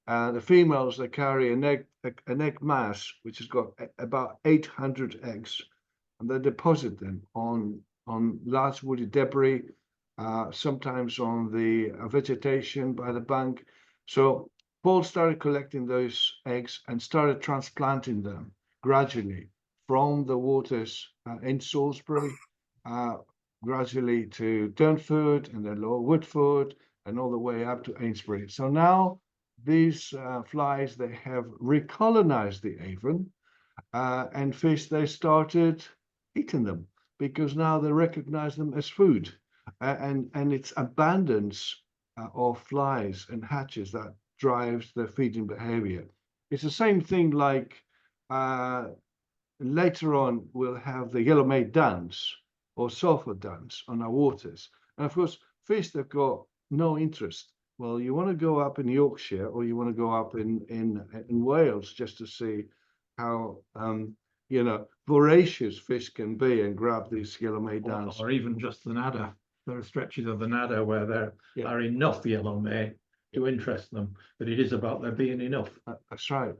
The females, they carry an egg mass, which has got about 800 eggs, and they deposit them on large woody debris, sometimes on the vegetation by the bank. So Paul started collecting those eggs and started transplanting them gradually from the waters in Salisbury, gradually to Durnford and then Lower Woodford and all the way up to Amesbury. So now these flies, they have recolonized the Avon, and fish, they started eating them because now they recognize them as food. And it's abundance of flies and hatches that drives the feeding behavior. It's the same thing like later on we'll have the yellow-made duns or sulfur duns on our waters. And of course, fish, they've got no interest. Well, you want to go up in Yorkshire or you want to go up in Wales just to see how voracious fish can be and grab these yellow-made duns. Or even just the nadder. There are stretches of the nadder where there are enough yellow-made to interest them, but it is about there being enough. That's right.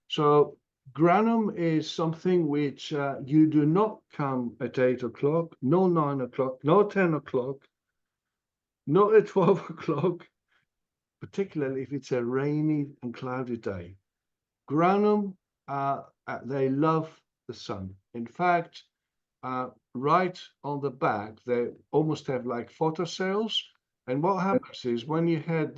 So Granum is something which you do not come at 8 o'clock, no 9 o'clock, no 10 o'clock, not at 12 o'clock, particularly if it's a rainy and cloudy day. Granum, they love the sun. In fact, right on the back, they almost have like photocells. And what happens is when you had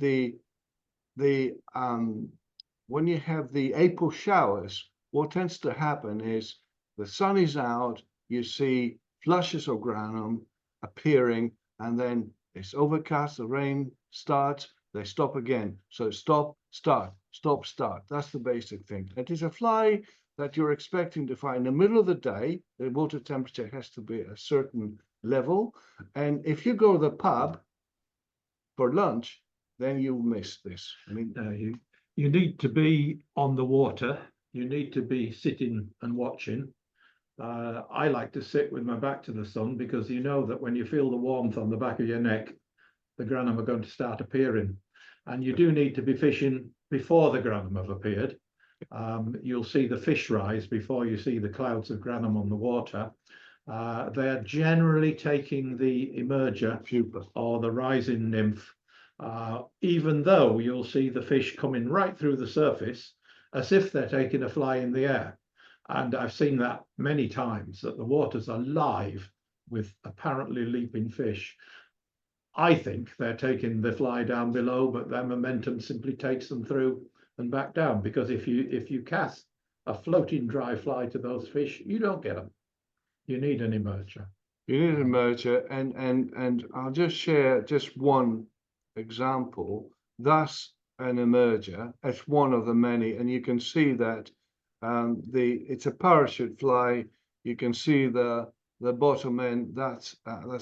when you have the April showers, what tends to happen is the sun is out, you see flushes of Granum appearing, and then it's overcast, the rain starts, they stop again. So stop, start, stop, start. That's the basic thing. It is a fly that you're expecting to find in the middle of the day. The water temperature has to be a certain level. And if you go to the pub for lunch, then you miss this. I mean, you need to be on the water. You need to be sitting and watching. I like to sit with my back to the sun because you know that when you feel the warmth on the back of your neck, the Granum are going to start appearing. And you do need to be fishing before the Granum have appeared. You'll see the fish rise before you see the clouds of Granum on the water. They are generally taking the emerger or the rising nymph, even though you'll see the fish coming right through the surface as if they're taking a fly in the air. And I've seen that many times, that the waters are live with apparently leaping fish. I think they're taking the fly down below, but their momentum simply takes them through and back down. Because if you cast a floating dry fly to those fish, you don't get them. You need an emerger. You need an emerger, and I'll just share just one example. That's an emerger. It's one of the many, and you can see that it's a parachute fly. You can see the bottom end that's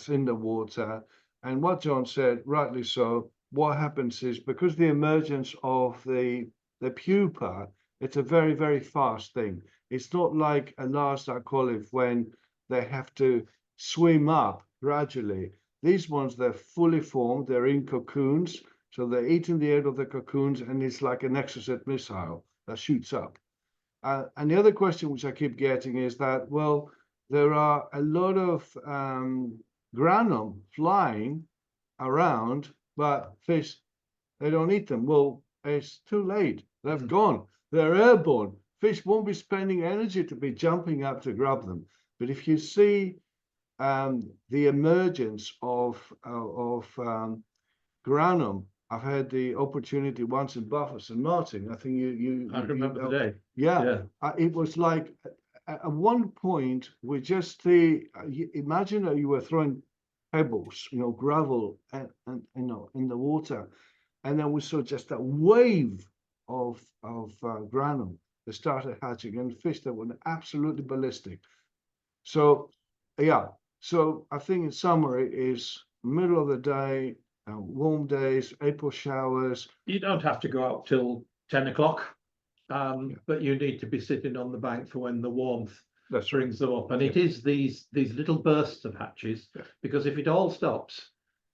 in the water. And what John said, rightly so, what happens is because the emergence of the pupa, it's a very, very fast thing. It's not like a large dark olive when they have to swim up gradually. These ones, they're fully formed, they're in cocoons, so they're eating the egg of the cocoons, and it's like an exocet missile that shoots up. And the other question which I keep getting is that, well, there are a lot of granum flying around, but fish, they don't eat them. Well, it's too late. They've gone. They're airborne. Fish won't be spending energy to be jumping up to grab them. But if you see the emergence of granum, I've had the opportunity once in Bath St Martin. I think I remember the day. yeah. It was like at one point we just imagine that you were throwing pebbles, gravel, and in the water, and then we saw just a wave of granum that started hatching, and fish that were absolutely ballistic. So yeah, so I think in summary is middle of the day, warm days, April showers. You don't have to go out till 10 o'clock, but you need to be sitting on the bank for when the warmth That's brings them up. And it is these little bursts of hatches, because if it all stops,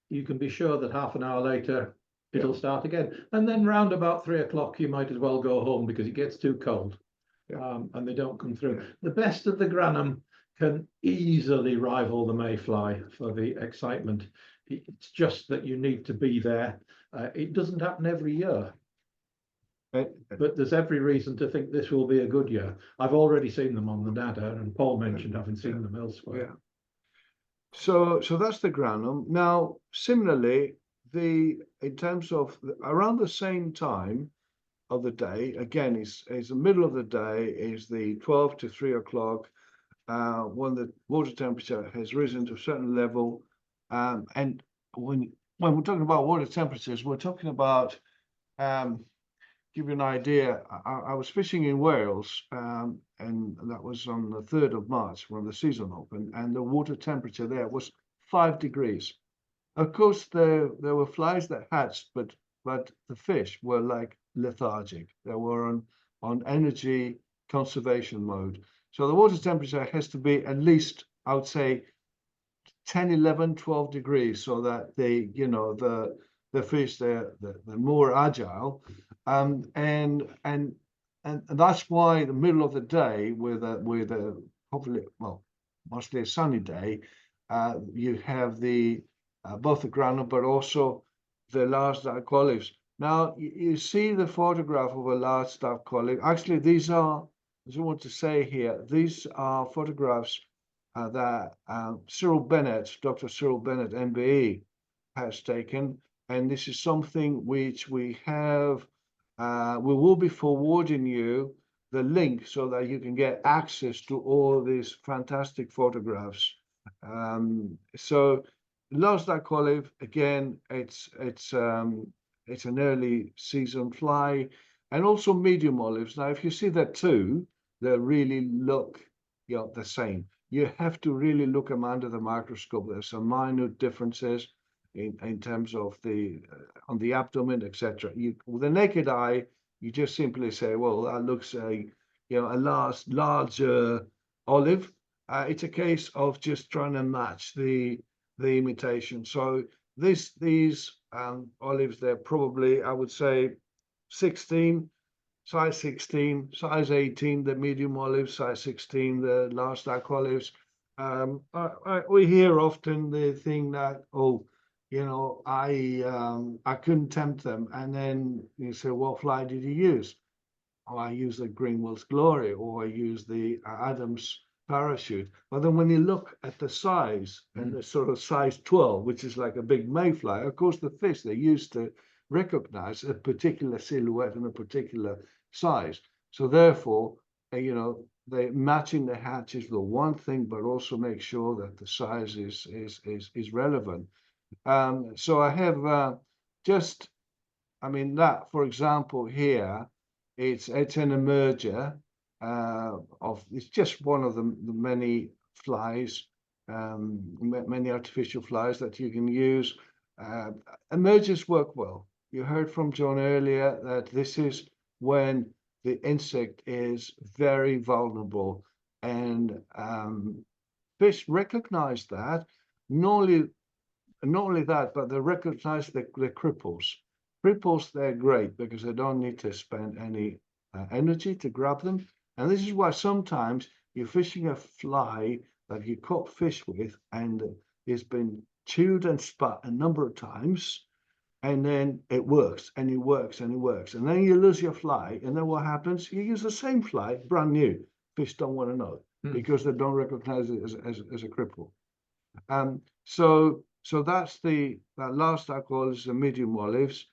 you can be sure that half an hour later it'll start again. And then round about 3 o'clock, you might as well go home because it gets too cold, and they don't come through. The best of the granum can easily rival the mayfly for the excitement. It's just that you need to be there. It doesn't happen every year, but there's every reason to think this will be a good year. I've already seen them on the data, and Paul mentioned having seen them elsewhere. Yeah. So that's the granum. Now, similarly, in terms of around the same time of the day, again, is the middle of the day, is the 12 to 3 o'clock, when the water temperature has risen to a certain level. And when we're talking about water temperatures, we're talking about, give you an idea, I was fishing in Wales, and that was on the 3rd of March when the season opened, and the water temperature there was 5 degrees. Of course, there were flies that hatched, but the fish were like lethargic. They were on energy conservation mode. So the water temperature has to be at least, I would say, 10, 11, 12 degrees, so that the fish, they're more agile. And that's why the middle of the day, with a hopefully, well, mostly a sunny day, you have both the granum, but also the large dark olives. Now you see the photograph of a large dark olive. Actually, these are, as I want to say here, these are photographs that Cyril Bennett, Dr. Cyril Bennett, MBE, has taken, and this is something which we have. We will be forwarding you the link so that you can get access to all these fantastic photographs. So large dark olive, again, it's an early season fly, and also medium olives. Now, if you see that too, they really look the same. You have to really look them under the microscope. There's some minute differences in terms of on the abdomen, etc. With the naked eye, you just simply say, well, that looks a larger olive. It's a case of just trying to match the imitation. So these olives, they're probably, I would say, 16, size 16, size 18, the medium olives, size 16, the large dark olives. We hear often the thing that, I couldn't tempt them. And then you say, what fly did you use? Oh, I use the Greenwell's Glory, or I use the Adams Parachute. But then when you look at the size, and the sort of size 12, which is like a big mayfly, of course, the fish, they used to recognize a particular silhouette and a particular size. So therefore, they matching the hatch is the one thing, but also make sure that the size is relevant. So I have that, for example, here, it's an emerger it's just one of the many flies, many artificial flies that you can use. emergers work well. You heard from John earlier that this is when the insect is very vulnerable, and fish recognize that. Not only that, but they recognize the cripples. Cripples, they're great because they don't need to spend any energy to grab them. And this is why sometimes you're fishing a fly that you caught fish with, and it's been chewed and spat a number of times, and then it works and it works and it works. And then you lose your fly, and then what happens? You use the same fly, brand new. Fish don't want to know because they don't recognize it as a cripple. So that's that last I call is the medium olives.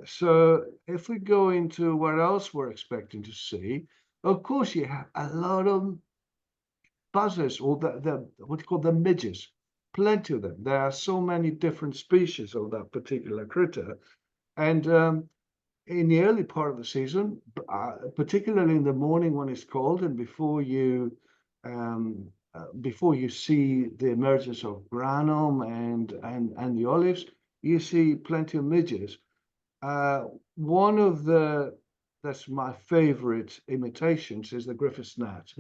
So if we go into what else we're expecting to see, of course you have a lot of buzzers, or the what you call the midges, plenty of them. There are so many different species of that particular critter, and in the early part of the season, particularly in the morning when it's cold, and before you see the emergence of granum and the olives, you see plenty of midges. One of that's my favorite imitations is the Griffith's gnat.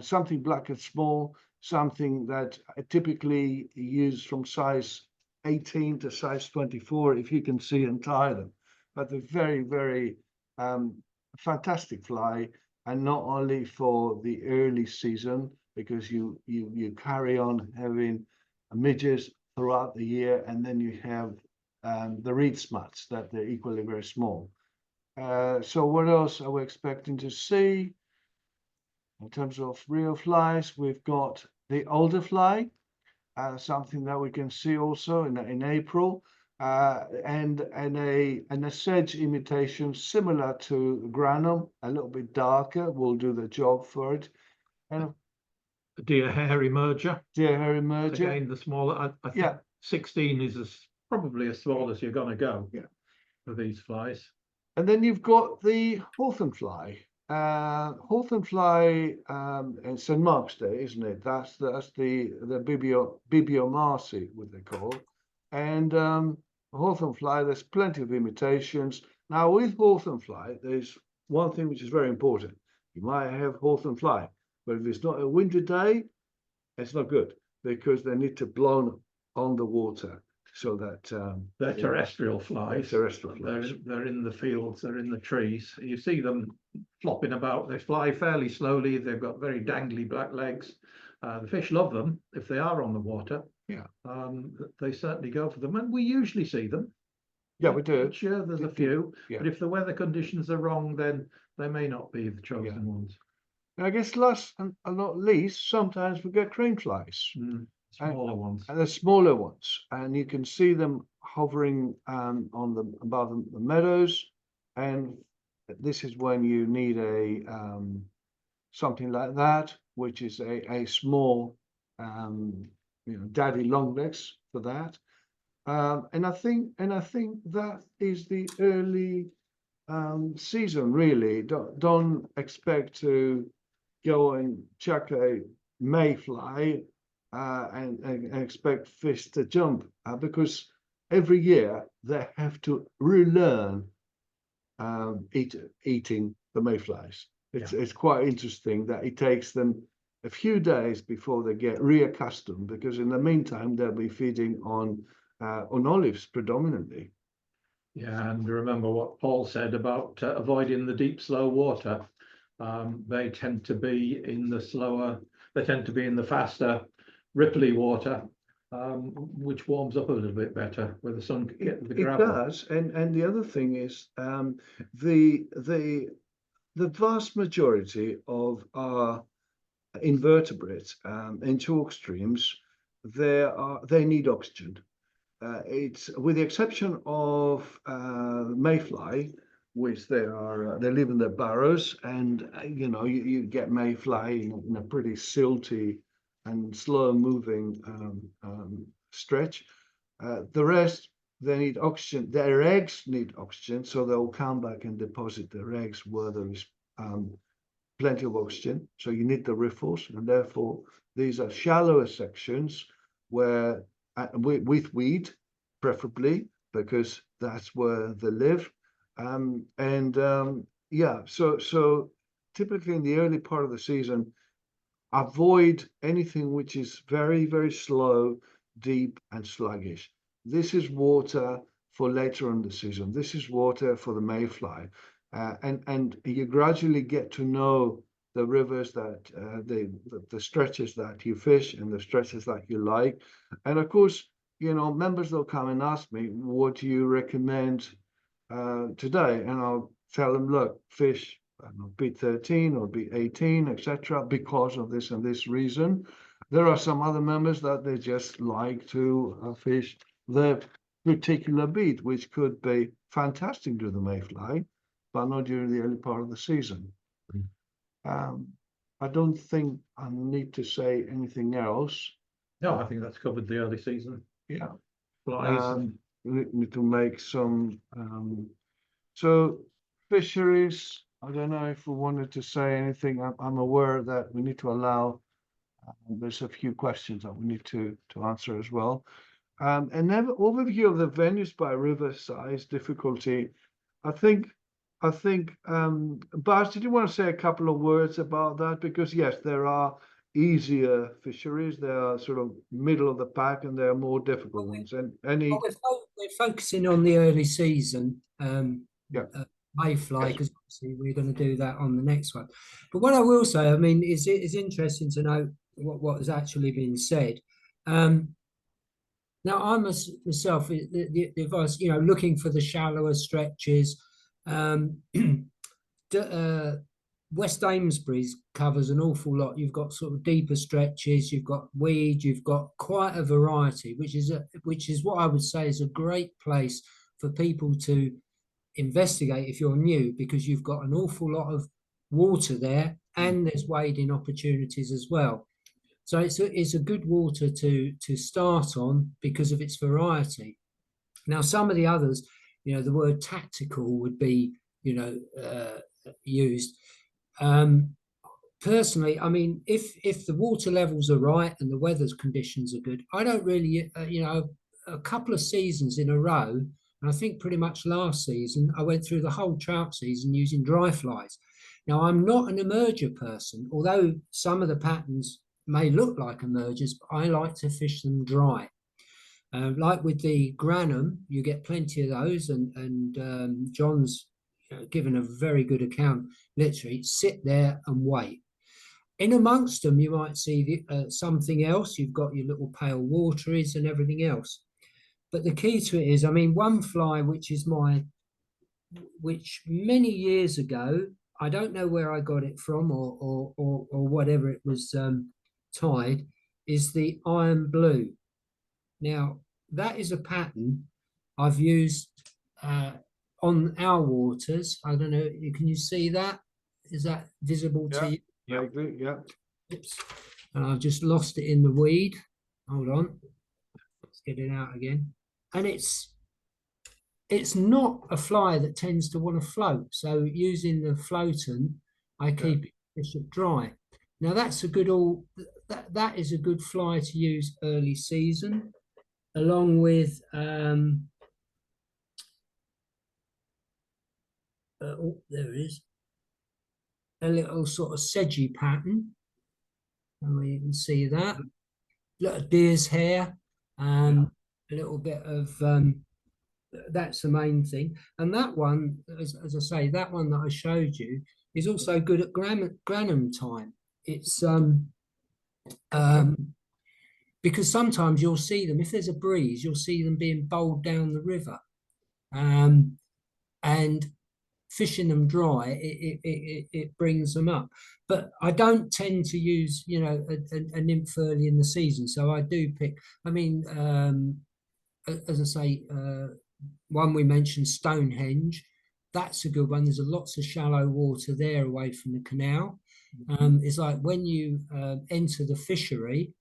Something black and small, something that I typically use from size 18 to size 24, if you can see and tie them. But they're very, very fantastic fly, and not only for the early season, because you carry on having midges throughout the year, and then you have the reed smuts that they're equally very small. So what else are we expecting to see? In terms of real flies, we've got the older fly, something that we can see also in April, and a sedge imitation similar to granum, a little bit darker, will do the job for it. And Deer hairy merger. deer hairy merger. Again, the smaller. I think 16 is probably as small as you're going to go. Yeah. For these flies. And then you've got the hawthorn fly. Hawthorn fly, it's St. Mark's Day, isn't it? That's the Bibio what they call. And hawthorn fly, there's plenty of imitations. Now with hawthorn fly, there's one thing which is very important. You might have hawthorn fly, but if it's not a winter day, it's not good, because they need to blow on the water. So that they're terrestrial flies. Terrestrial flies. They're in the fields, they're in the trees. You see them flopping about. They fly fairly slowly. They've got very dangly black legs. The fish love them if they are on the water. Yeah. They certainly go for them, and we usually see them. Yeah, we do. Sure, there's a few, yeah. But if the weather conditions are wrong, then they may not be the chosen ones. And I guess last and not least, sometimes we get crane flies. Smaller ones. And the smaller ones, and you can see them hovering above the meadows, and this is when you need a something like that, which is a small daddy longlegs for that. And I think that is the early season, really. Don't expect to go and chuck a mayfly and expect fish to jump, because every year they have to relearn eating the mayflies. It's quite interesting that it takes them a few days before they get reaccustomed, because in the meantime they'll be feeding on olives predominantly. Yeah, and remember what Paul said about avoiding the deep, slow water. They tend to be in the slower. They tend to be in the faster, ripply water, which warms up a little bit better where the sun gets the gravel. It does, and the other thing is the vast majority of our invertebrates in chalk streams, they need oxygen. It's with the exception of mayfly, which they live in their burrows, and you get mayfly in a pretty silty and slow moving stretch. The rest, they need oxygen. Their eggs need oxygen, so they'll come back and deposit their eggs where there is plenty of oxygen. So you need the riffles, and therefore these are shallower sections where with weed, preferably, because that's where they live. Yeah, so typically in the early part of the season, avoid anything which is very, very slow, deep, and sluggish. This is water for later in the season. This is water for the mayfly. And you gradually get to know the rivers that the stretches that you fish and the stretches that you like. And of course, members will come and ask me, what do you recommend today? And I'll tell them, look, fish, I don't know, beat 13 or beat 18, etc., because of this and this reason. There are some other members that they just like to fish the particular beat, which could be fantastic to the mayfly, but not during the early part of the season. I don't think I need to say anything else. No, I think that's covered the early season Yeah. flies and Need to make some. So fisheries, I don't know if we wanted to say anything. I'm aware that we need to allow, there's a few questions that we need to answer as well. And then overview of the venues by river size difficulty. I think, Bas, did you want to say a couple of words about that? Because yes, there are easier fisheries. They are sort of middle of the pack, and there are more difficult ones. And any, Well, we're focusing on the early season, Yeah. mayfly, because obviously we're going to do that on the next one. But what I will say, I mean, it's interesting to know what has actually been said. Now, I myself, the advice, looking for the shallower stretches. West Amesbury's covers an awful lot. You've got sort of deeper stretches, you've got weed, you've got quite a variety, which is what I would say is a great place for people to investigate if you're new, because you've got an awful lot of water there and there's wading opportunities as well. So it's a good water to start on because of its variety. Now, some of the others, the word tactical would be, used. Personally, I mean, if the water levels are right and the weather's conditions are good, I don't really, a couple of seasons in a row, and I think pretty much last season, I went through the whole trout season using dry flies. Now, I'm not an emerger person, although some of the patterns may look like emergers, but I like to fish them dry. Like with the Granum, you get plenty of those, and John's given a very good account. Literally, sit there and wait. In amongst them, you might see something else. You've got your little pale wateries and everything else. But the key to it is, I mean, one fly, which many years ago, I don't know where I got it from or whatever it was tied, is the iron blue. Now, that is a pattern I've used on our waters. I don't know, can you see that? Is that visible to you? Yeah, I agree, yeah. Oops. And I've just lost it in the weed. Hold on. Let's get it out again. And it's not a fly that tends to want to float. So using the floatant, I keep it dry. Now that's a good that is a good fly to use early season, along with there it is, a little sort of sedgy pattern, and you can see that little deer's hair, a little bit of that's the main thing. And that one, as I say, that one that I showed you is also good at Granum time. It's because sometimes you'll see them, if there's a breeze, you'll see them being bowled down the river, and fishing them dry, it brings them up. But I don't tend to use, a nymph early in the season. So I do pick, I mean, as I say, one we mentioned, Stonehenge, that's a good one. There's lots of shallow water there away from the canal. It's like when you enter the fishery,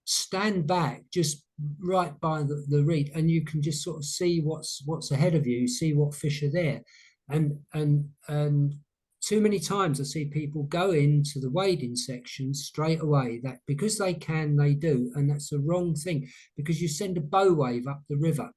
stand back just right by the reed, and you can just sort of see what's ahead of you, see what fish are there, and too many times I see people go into the wading section straight away, that because they can, they do. And that's the wrong thing, because you send a bow wave up the river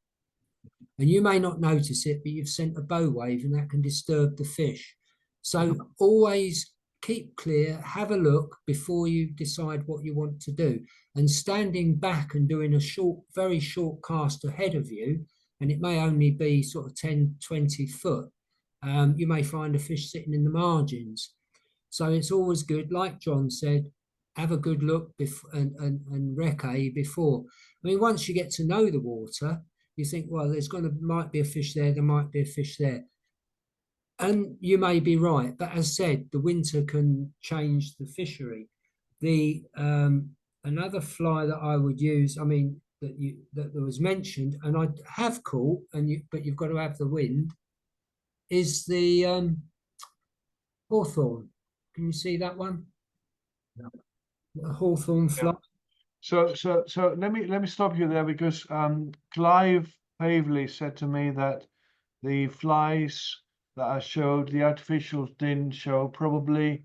and you may not notice it, but you've sent a bow wave and that can disturb the fish. So always keep clear, have a look before you decide what you want to do. And standing back and doing a short, very short cast ahead of you, and it may only be sort of 10, 20 foot, you may find a fish sitting in the margins. So it's always good, like John said, have a good look and recce before. I mean, once you get to know the water, you think, well, might be a fish there, there might be a fish there. And you may be right, but as said, the winter can change the fishery. The another fly that I would use, I mean, that was mentioned, and I have caught, but you've got to have the wind, is the hawthorn. Can you see that one? Yeah. The hawthorn fly. So let me stop you there, because Clive Pavley said to me that the flies that I showed, the artificials didn't show. Probably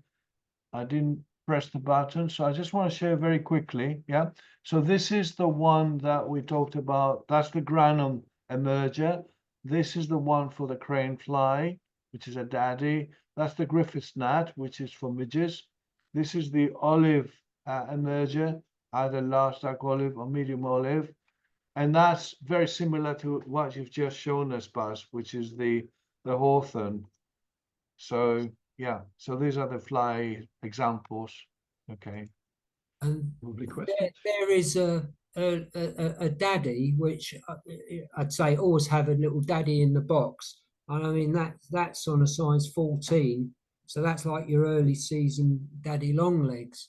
I didn't press the button. So I just want to share very quickly. Yeah. So this is the one that we talked about. That's the Granum emerger. This is the one for the crane fly, which is a daddy. That's the Griffith's gnat, which is for midges. This is the olive emerger, either large dark olive or medium olive. And that's very similar to what you've just shown us, Buzz, which is the hawthorn. So yeah, so these are the fly examples. Okay. And Lovely question. there is a daddy, which I'd say always have a little daddy in the box. And I mean, that's on a size 14. So that's like your early season daddy long legs.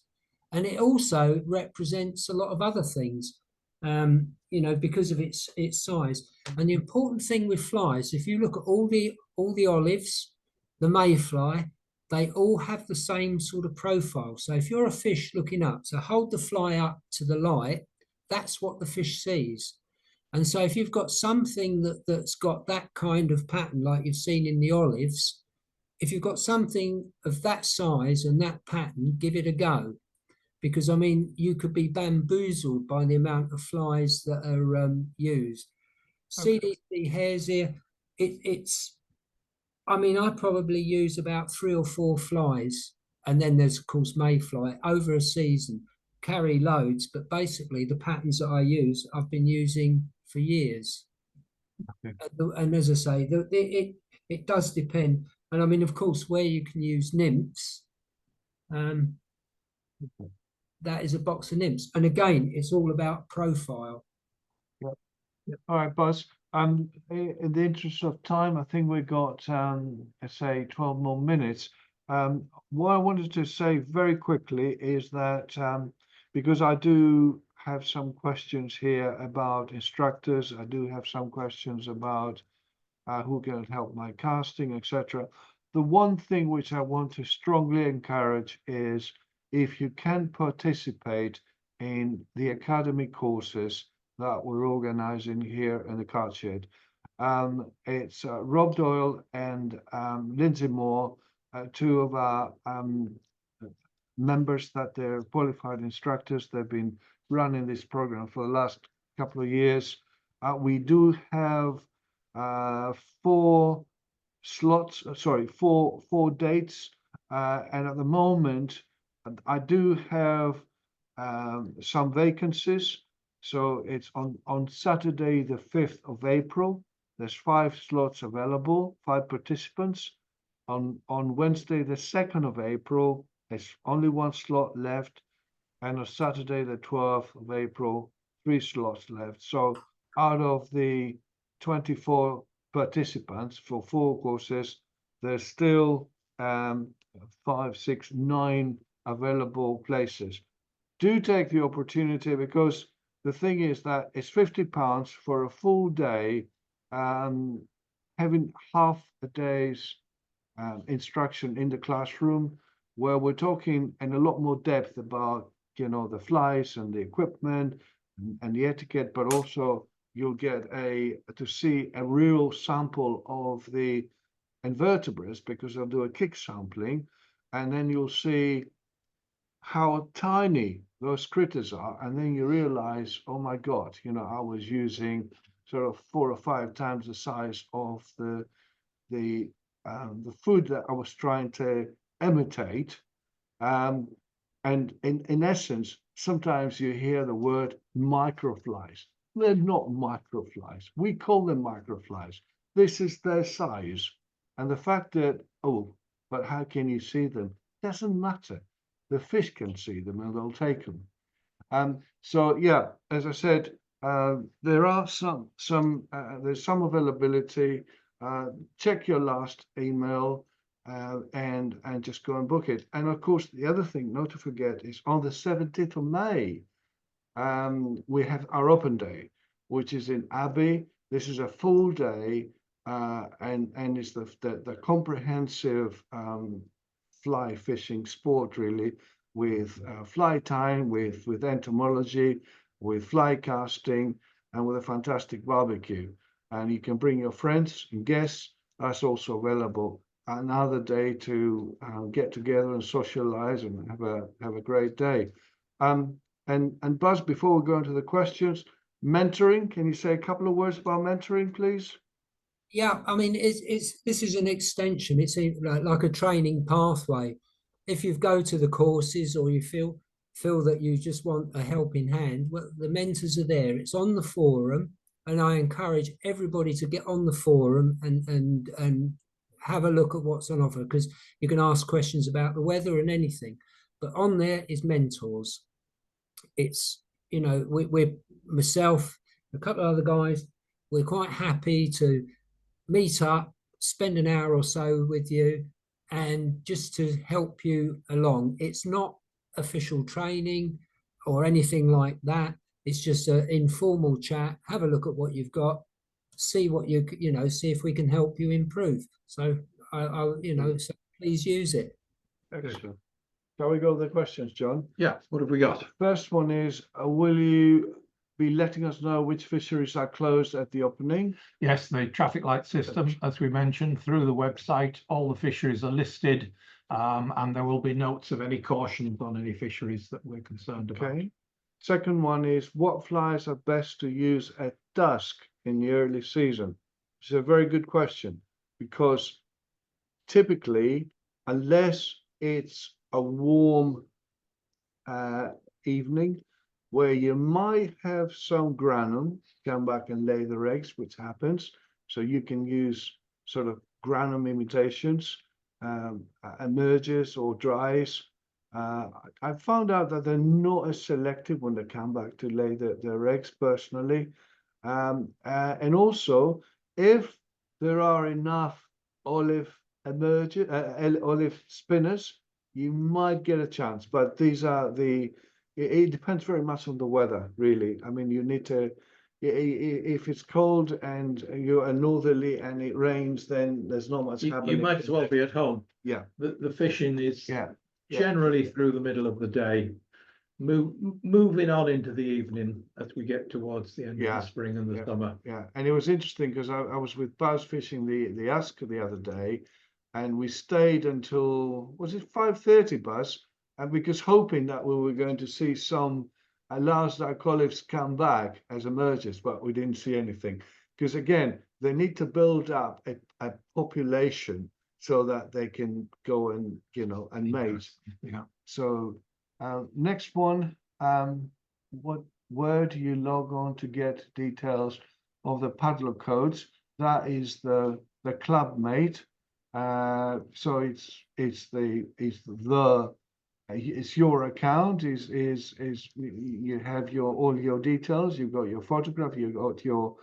And it also represents a lot of other things, you know, because of its size. And the important thing with flies, if you look at all the olives, the mayfly, they all have the same sort of profile. So if you're a fish looking up, so hold the fly up to the light, that's what the fish sees. And so if you've got something that's got that kind of pattern, like you've seen in the olives, if you've got something of that size and that pattern, give it a go. Because I mean, you could be bamboozled by the amount of flies that are used. Okay. CDC hares here, it's, I mean, I probably use about 3 or 4 flies, and then there's of course mayfly over a season, carry loads, but basically the patterns that I use, I've been using for years. Okay. And as I say, it does depend. And I mean, of course, where you can use nymphs, that is a box of nymphs. And again, it's all about profile. All right, Buzz. In the interest of time, I think we got let's say 12 more minutes. What I wanted to say very quickly is that because I do have some questions here about instructors, I do have some questions about who can help my casting, etc. The one thing which I want to strongly encourage is, if you can participate in the academy courses that we're organizing here in the cart shed. It's Rob Doyle and Lindsay Moore, two of our members that they're qualified instructors. They've been running this program for the last couple of years. We do have 4 slots, four dates, and at the moment I do have some vacancies. So it's on Saturday, the 5th of April. There's 5 slots available, 5 participants. On Wednesday, the 2nd of April, there's only 1 slot left. And on Saturday, the 12th of April, 3 slots left. So out of the 24 participants for 4 courses, there's still 5, 6, 9 available places. Do take the opportunity, because the thing is that it's £50 for a full day, having half a day's instruction in the classroom, where we're talking in a lot more depth about, you know, the flies and the equipment and the etiquette, but also you'll get to see a real sample of the invertebrates because they'll do a kick sampling, and then you'll see how tiny those critters are, and then you realize, oh my God, you know, I was using sort of 4 or 5 times the size of the food that I was trying to imitate. And in essence, sometimes you hear the word microflies. They're not microflies. We call them microflies. This is their size. And the fact that, oh, but how can you see them? Doesn't matter. The fish can see them and they'll take them. So yeah, as I said, there are there's some availability. Check your last email and just go and book it. And of course, the other thing not to forget is on the 17th of May, we have our open day, which is in Abbey. This is a full day, and it's the comprehensive fly fishing sport, really, with fly tying, with entomology, with fly casting, and with a fantastic barbecue. And you can bring your friends and guests. That's also available. Another day to get together and socialize and have a great day. And Buzz, before we go into the questions, mentoring. Can you say a couple of words about mentoring, please? Yeah, I mean, this is an extension. It's like a training pathway. If you go to the courses or you feel that you just want a helping hand, well, the mentors are there. It's on the forum, and I encourage everybody to get on the forum and have a look at what's on offer, because you can ask questions about the weather and anything. But on there is mentors. It's, you know, we're myself, a couple of other guys, we're quite happy to meet up, spend an hour or so with you, and just to help you along. It's not official training or anything like that. It's just an informal chat. Have a look at what you've got, see what see if we can help you improve. So so please use it. Excellent. Shall we go to the questions, John? Yeah, what have we got? First one is, will you be letting us know which fisheries are closed at the opening? Yes, the traffic light system, as we mentioned, through the website, all the fisheries are listed, and there will be notes of any cautions on any fisheries that we're concerned about. Okay. Second one is, what flies are best to use at dusk in the early season? It's a very good question, because typically, unless it's a warm evening where you might have some granum come back and lay their eggs, which happens, so you can use sort of granum imitations, emerges or dries. I found out that they're not as selective when they come back to lay their eggs, personally. And also, if there are enough olive spinners, you might get a chance. But these are it depends very much on the weather, really. I mean, you need to, if it's cold and you're northerly and it rains, then there's not much happening. You might as well be at home. Yeah. The fishing is Yeah. generally through the middle of the day, moving on into the evening as we get towards the end of the spring and the summer. Yeah, and it was interesting because I was with Buzz fishing the Usk the other day, and we stayed until, was it 5:30, Buzz? And because hoping that we were going to see some large dicholives come back as emergers, but we didn't see anything. Because again, they need to build up a population so that they can go and mate. Yeah. So next one, where do you log on to get details of the paddler codes? That is the club mate. So it's your account, is you have all your details, you've got your photograph, you've got your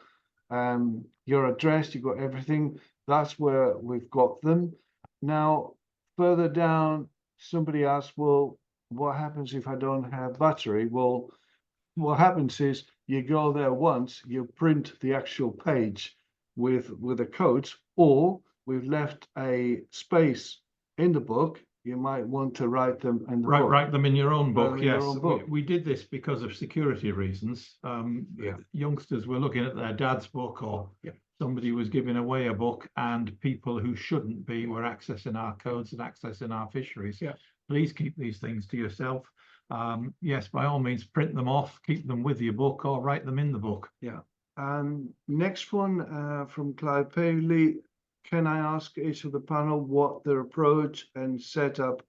address, you've got everything. That's where we've got them. Now, further down, somebody asked, well, what happens if I don't have battery? Well, what happens is you go there once, you print the actual page with the codes, or we've left a space in the book. You might want to write them in the book. Write them in your own book. Yes, book. We did this because of security reasons. Youngsters were looking at their dad's book or somebody was giving away a book and people who shouldn't be were accessing our codes and accessing our fisheries. Yeah. Please keep these things to yourself. Yes, by all means, print them off, keep them with your book, or write them in the book. Yeah. Next one from Clive Paley. Can I ask each of the panel what their approach and setup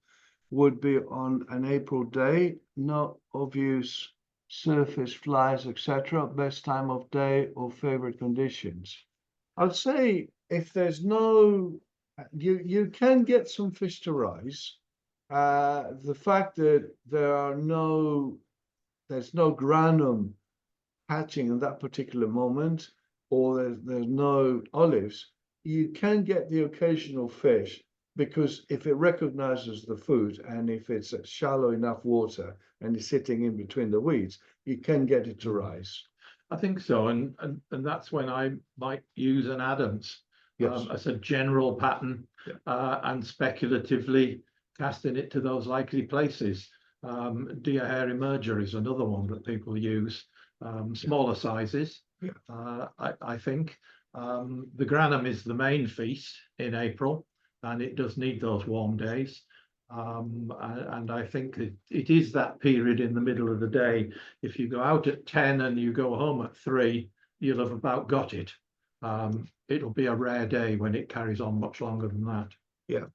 would be on an April day? Not obvious surface, flies, etc. Best time of day or favorite conditions? I'd say if there's no, you can get some fish to rise. The fact that there's no granum hatching in that particular moment, or there's no olives, you can get the occasional fish, because if it recognizes the food and if it's shallow enough water and it's sitting in between the weeds, you can get it to rise. I think so, and that's when I might use an Adams Yes. as a general pattern, and speculatively casting it to those likely places. Deer hair emerger is another one that people use, smaller sizes. Yeah. I think the granum is the main feast in April, and it does need those warm days. And I think it is that period in the middle of the day. If you go out at 10 and you go home at 3, you'll have about got it. It'll be a rare day when it carries on much longer than that. Yeah.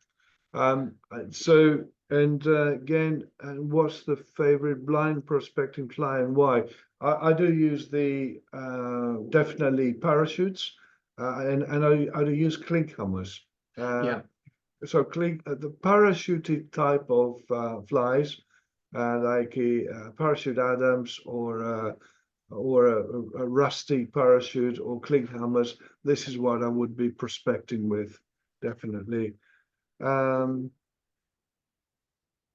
So, and again, what's the favorite blind prospecting fly and why? I do use the definitely parachutes, and I do use clinkhammers. Yeah. So the parachuted type of flies, like a parachute Adams or a rusty parachute or clinkhammers, this is what I would be prospecting with, definitely.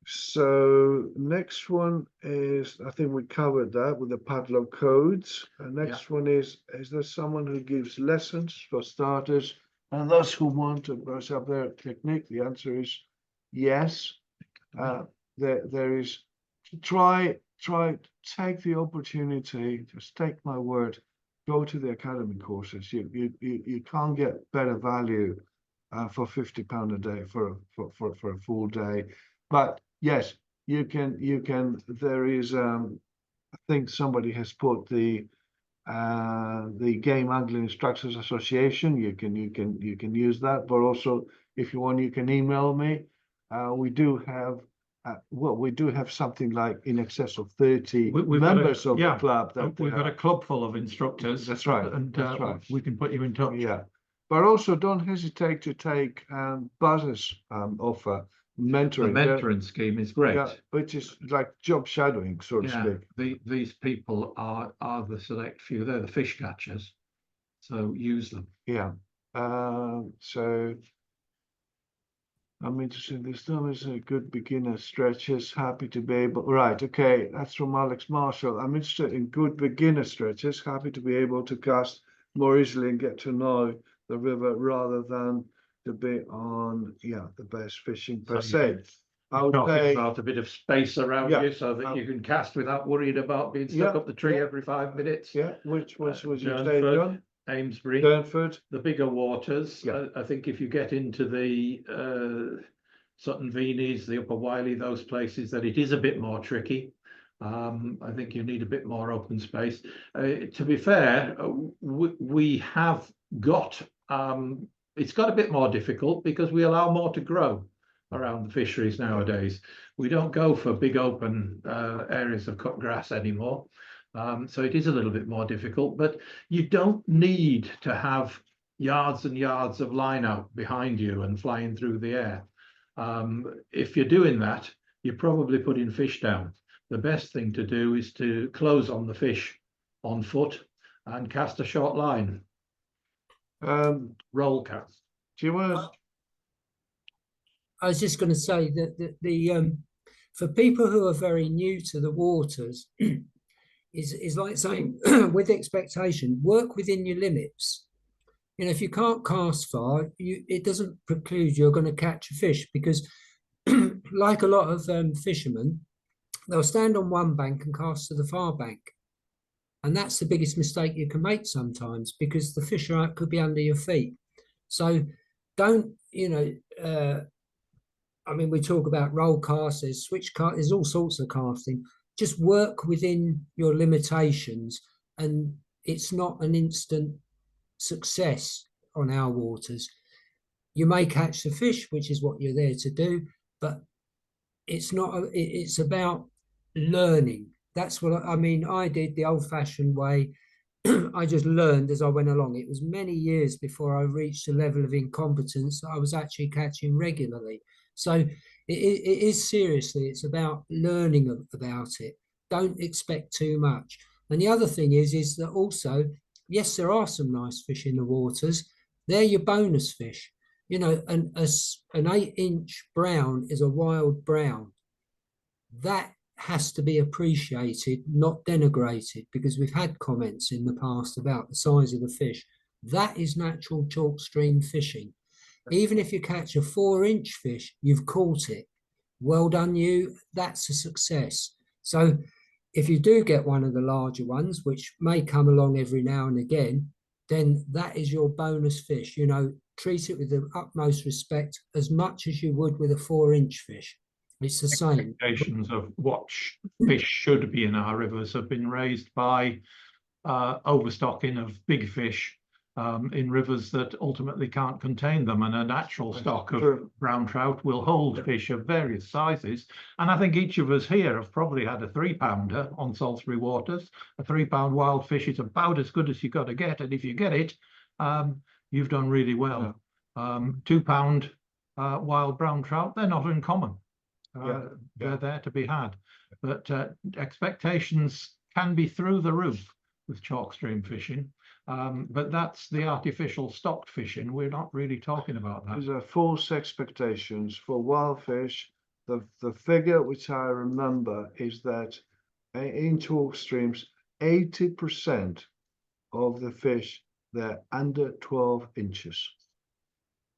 So next one is, I think we covered that with the padlock codes. Next one is there someone who gives lessons for starters and those who want to brush up their technique? The answer is yes. There is, try, take the opportunity, just take my word, go to the academy courses. You can't get better value for £50 a day for a full day. But yes, you can, there is, I think somebody has put the Game Angling Instructors Association. You can use that, but also if you want, you can email me. We do have we do have something like in excess of 30 members of the club. We've got a club full of instructors. That's right. And that's right. we can put you in touch. Yeah, but also don't hesitate to take Buzz's offer. Mentoring. The mentoring scheme is great. Yeah, which is like job shadowing, so to speak. These people are the select few. They're the fish catchers, so use them. Yeah. So I'm interested. This time is a good beginner stretches. Happy to be able. Right. Okay. That's from Alex Marshall. I'm interested in good beginner stretches. Happy to be able to cast more easily and get to know the river rather than to be on the best fishing per se. I would say about a bit of space around you so that you can cast without worrying about being stuck up the tree every 5 minutes. Yeah, which was you say, John? Amesbury, Durnford, the bigger waters. I think if you get into the Sutton Venies, the Upper Wiley, those places, that it is a bit more tricky. I think you need a bit more open space. To be fair, we have got it's got a bit more difficult because we allow more to grow around the fisheries nowadays. We don't go for big open areas of cut grass anymore. So it is a little bit more difficult, but you don't need to have yards and yards of line out behind you and flying through the air. If you're doing that, you're probably putting fish down. The best thing to do is to close on the fish on foot and cast a short line. Roll cast. Do you want to? I was just going to say that the for people who are very new to the waters, is like saying with expectation, work within your limits. You know, if you can't cast far, it doesn't preclude you're going to catch a fish, because like a lot of fishermen, they'll stand on one bank and cast to the far bank. And that's the biggest mistake you can make sometimes, because the fish could be under your feet. So don't, I mean, we talk about roll casts, there's switch cast, there's all sorts of casting. Just work within your limitations, and it's not an instant success on our waters. You may catch the fish, which is what you're there to do, but it's not, it's about learning. That's what I mean. I did the old-fashioned way. I just learned as I went along. It was many years before I reached a level of incompetence that I was actually catching regularly. So it is seriously, it's about learning about it. Don't expect too much. And the other thing is that also, yes, there are some nice fish in the waters. They're your bonus fish. You know, an 8-inch brown is a wild brown. That has to be appreciated, not denigrated, because we've had comments in the past about the size of the fish. That is natural chalk stream fishing. Even if you catch a 4-inch fish, you've caught it. Well done, you. That's a success. So if you do get one of the larger ones, which may come along every now and again, then that is your bonus fish. You know, treat it with the utmost respect, as much as you would with a 4-inch fish. It's the same. Expectations of what fish should be in our rivers have been raised by overstocking of big fish in rivers that ultimately can't contain them, and a natural stock of brown trout will hold fish of various sizes. And I think each of us here have probably had a 3-pounder on Salisbury waters. A 3-pound wild fish is about as good as you got to get, and if you get it, you've done really well. 2-pound wild brown trout, they're not uncommon. They're there to be had, but expectations can be through the roof with chalk stream fishing, but that's the artificial stocked fishing. We're not really talking about that. These are false expectations for wild fish. The figure which I remember is that in chalk streams, 80% of the fish, they're under 12 inches.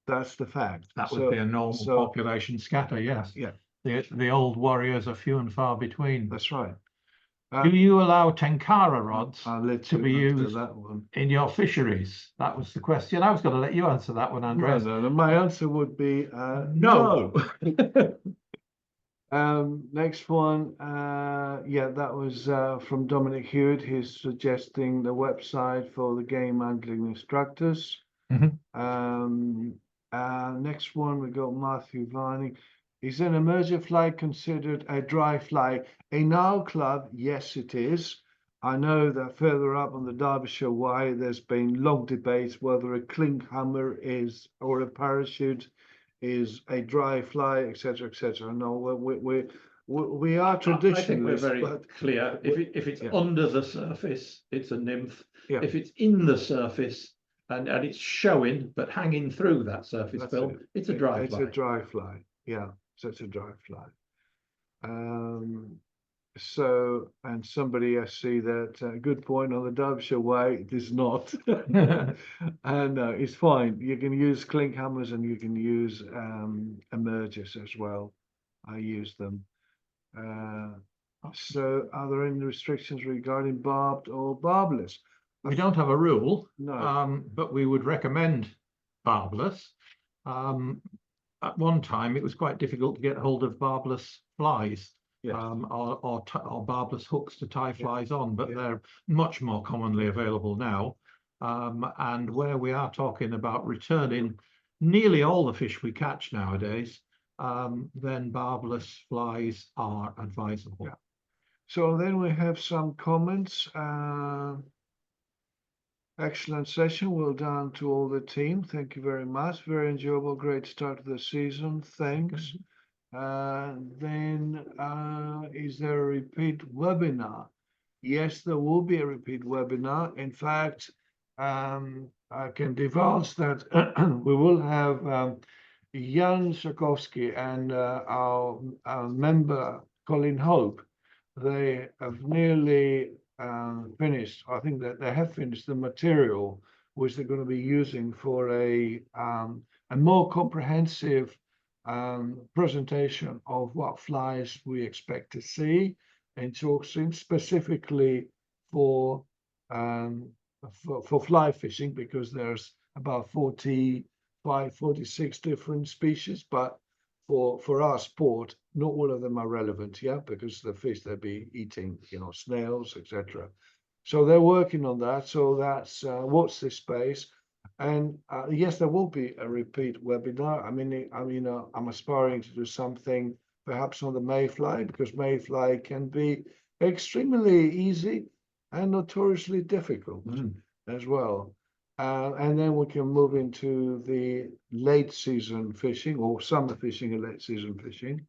That's the fact. That would be a normal population scatter, yes. Yeah. The old warriors are few and far between. That's right. Do you allow tenkara rods to be used that one in your fisheries? That was the question. I was going to let you answer that one, Andreas. No, my answer would be no. Next one, yeah, that was from Dominic Hewitt. He's suggesting the website for the game handling instructors. Next one, we got Matthew Vining. Is an emerger fly considered a dry fly? In our club, yes, it is. I know that further up on the Derbyshire Way, there's been long debates whether a clink hammer is, or a parachute is a dry fly, etc., etc. No, we are traditionalists. I think we're very clear. If it's under the surface, it's a nymph. Yeah. If it's in the surface and it's showing but hanging through that surface film, it's a dry fly. It's a dry fly. Yeah, so it's a dry fly. So, and somebody, I see that good point on the Derbyshire Way. It is not, and it's fine. You can use clink hammers and you can use emergers as well. I use them. So, are there any restrictions regarding barbed or barbless? We don't have a rule, no, but we would recommend barbless. At one time, it was quite difficult to get hold of barbless flies. Yes. Or barbless hooks to tie flies on, but they're much more commonly available now. And where we are talking about returning nearly all the fish we catch nowadays, then barbless flies are advisable. Yeah. So then we have some comments. Excellent session. Well done to all the team. Thank you very much. Very enjoyable. Great start to the season. Thanks. Then is there a repeat webinar? Yes, there will be a repeat webinar. In fact, I can divulge that we will have Jan Szakowski and our member Colin Hope. They have nearly finished. I think that they have finished the material which they're going to be using for a more comprehensive presentation of what flies we expect to see in chalk streams, specifically for um, for fly fishing, because there's about 45, 46 different species, but for our sport, not all of them are relevant, yeah, because the fish they'll be eating, you know, snails, etc. So they're working on that. So that's watch this space. And yes, there will be a repeat webinar. I'm aspiring to do something perhaps on the mayfly, because mayfly can be extremely easy and notoriously difficult as well. And then we can move into the late season fishing, or summer fishing and late season fishing.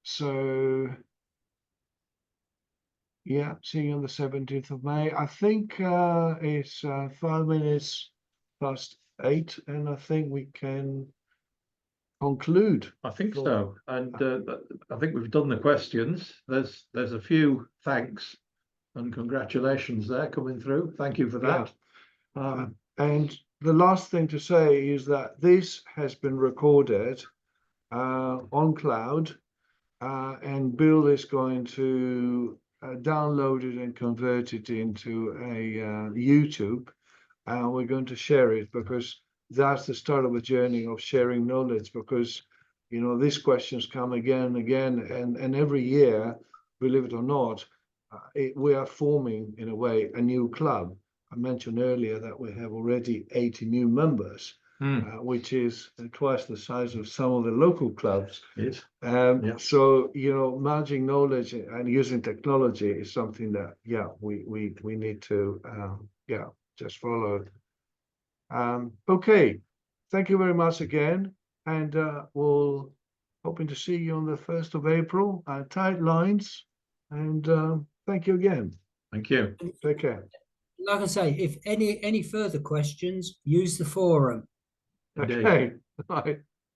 So yeah, see you on the 17th of May. I think it's 5 minutes past 8, and I think we can conclude. I think Well, so, and I think we've done the questions. There's a few thanks and congratulations there coming through. Thank you for that. And the last thing to say is that this has been recorded on cloud, and Bill is going to download it and convert it into a YouTube, and we're going to share it, because that's the start of a journey of sharing knowledge. Because you know, these questions come again and again, and every year, believe it or not, we are forming, in a way, a new club. I mentioned earlier that we have already 80 new members, which is twice the size of some of the local clubs. Yes. Yeah. So, you know, merging knowledge and using technology is something that, yeah, we need to, just follow. Okay, thank you very much again, and we'll hoping to see you on the 1st of April. Tight lines, and thank you again. Thank you. Take care. Like I say, if any further questions, use the forum. Indeed. Okay, bye.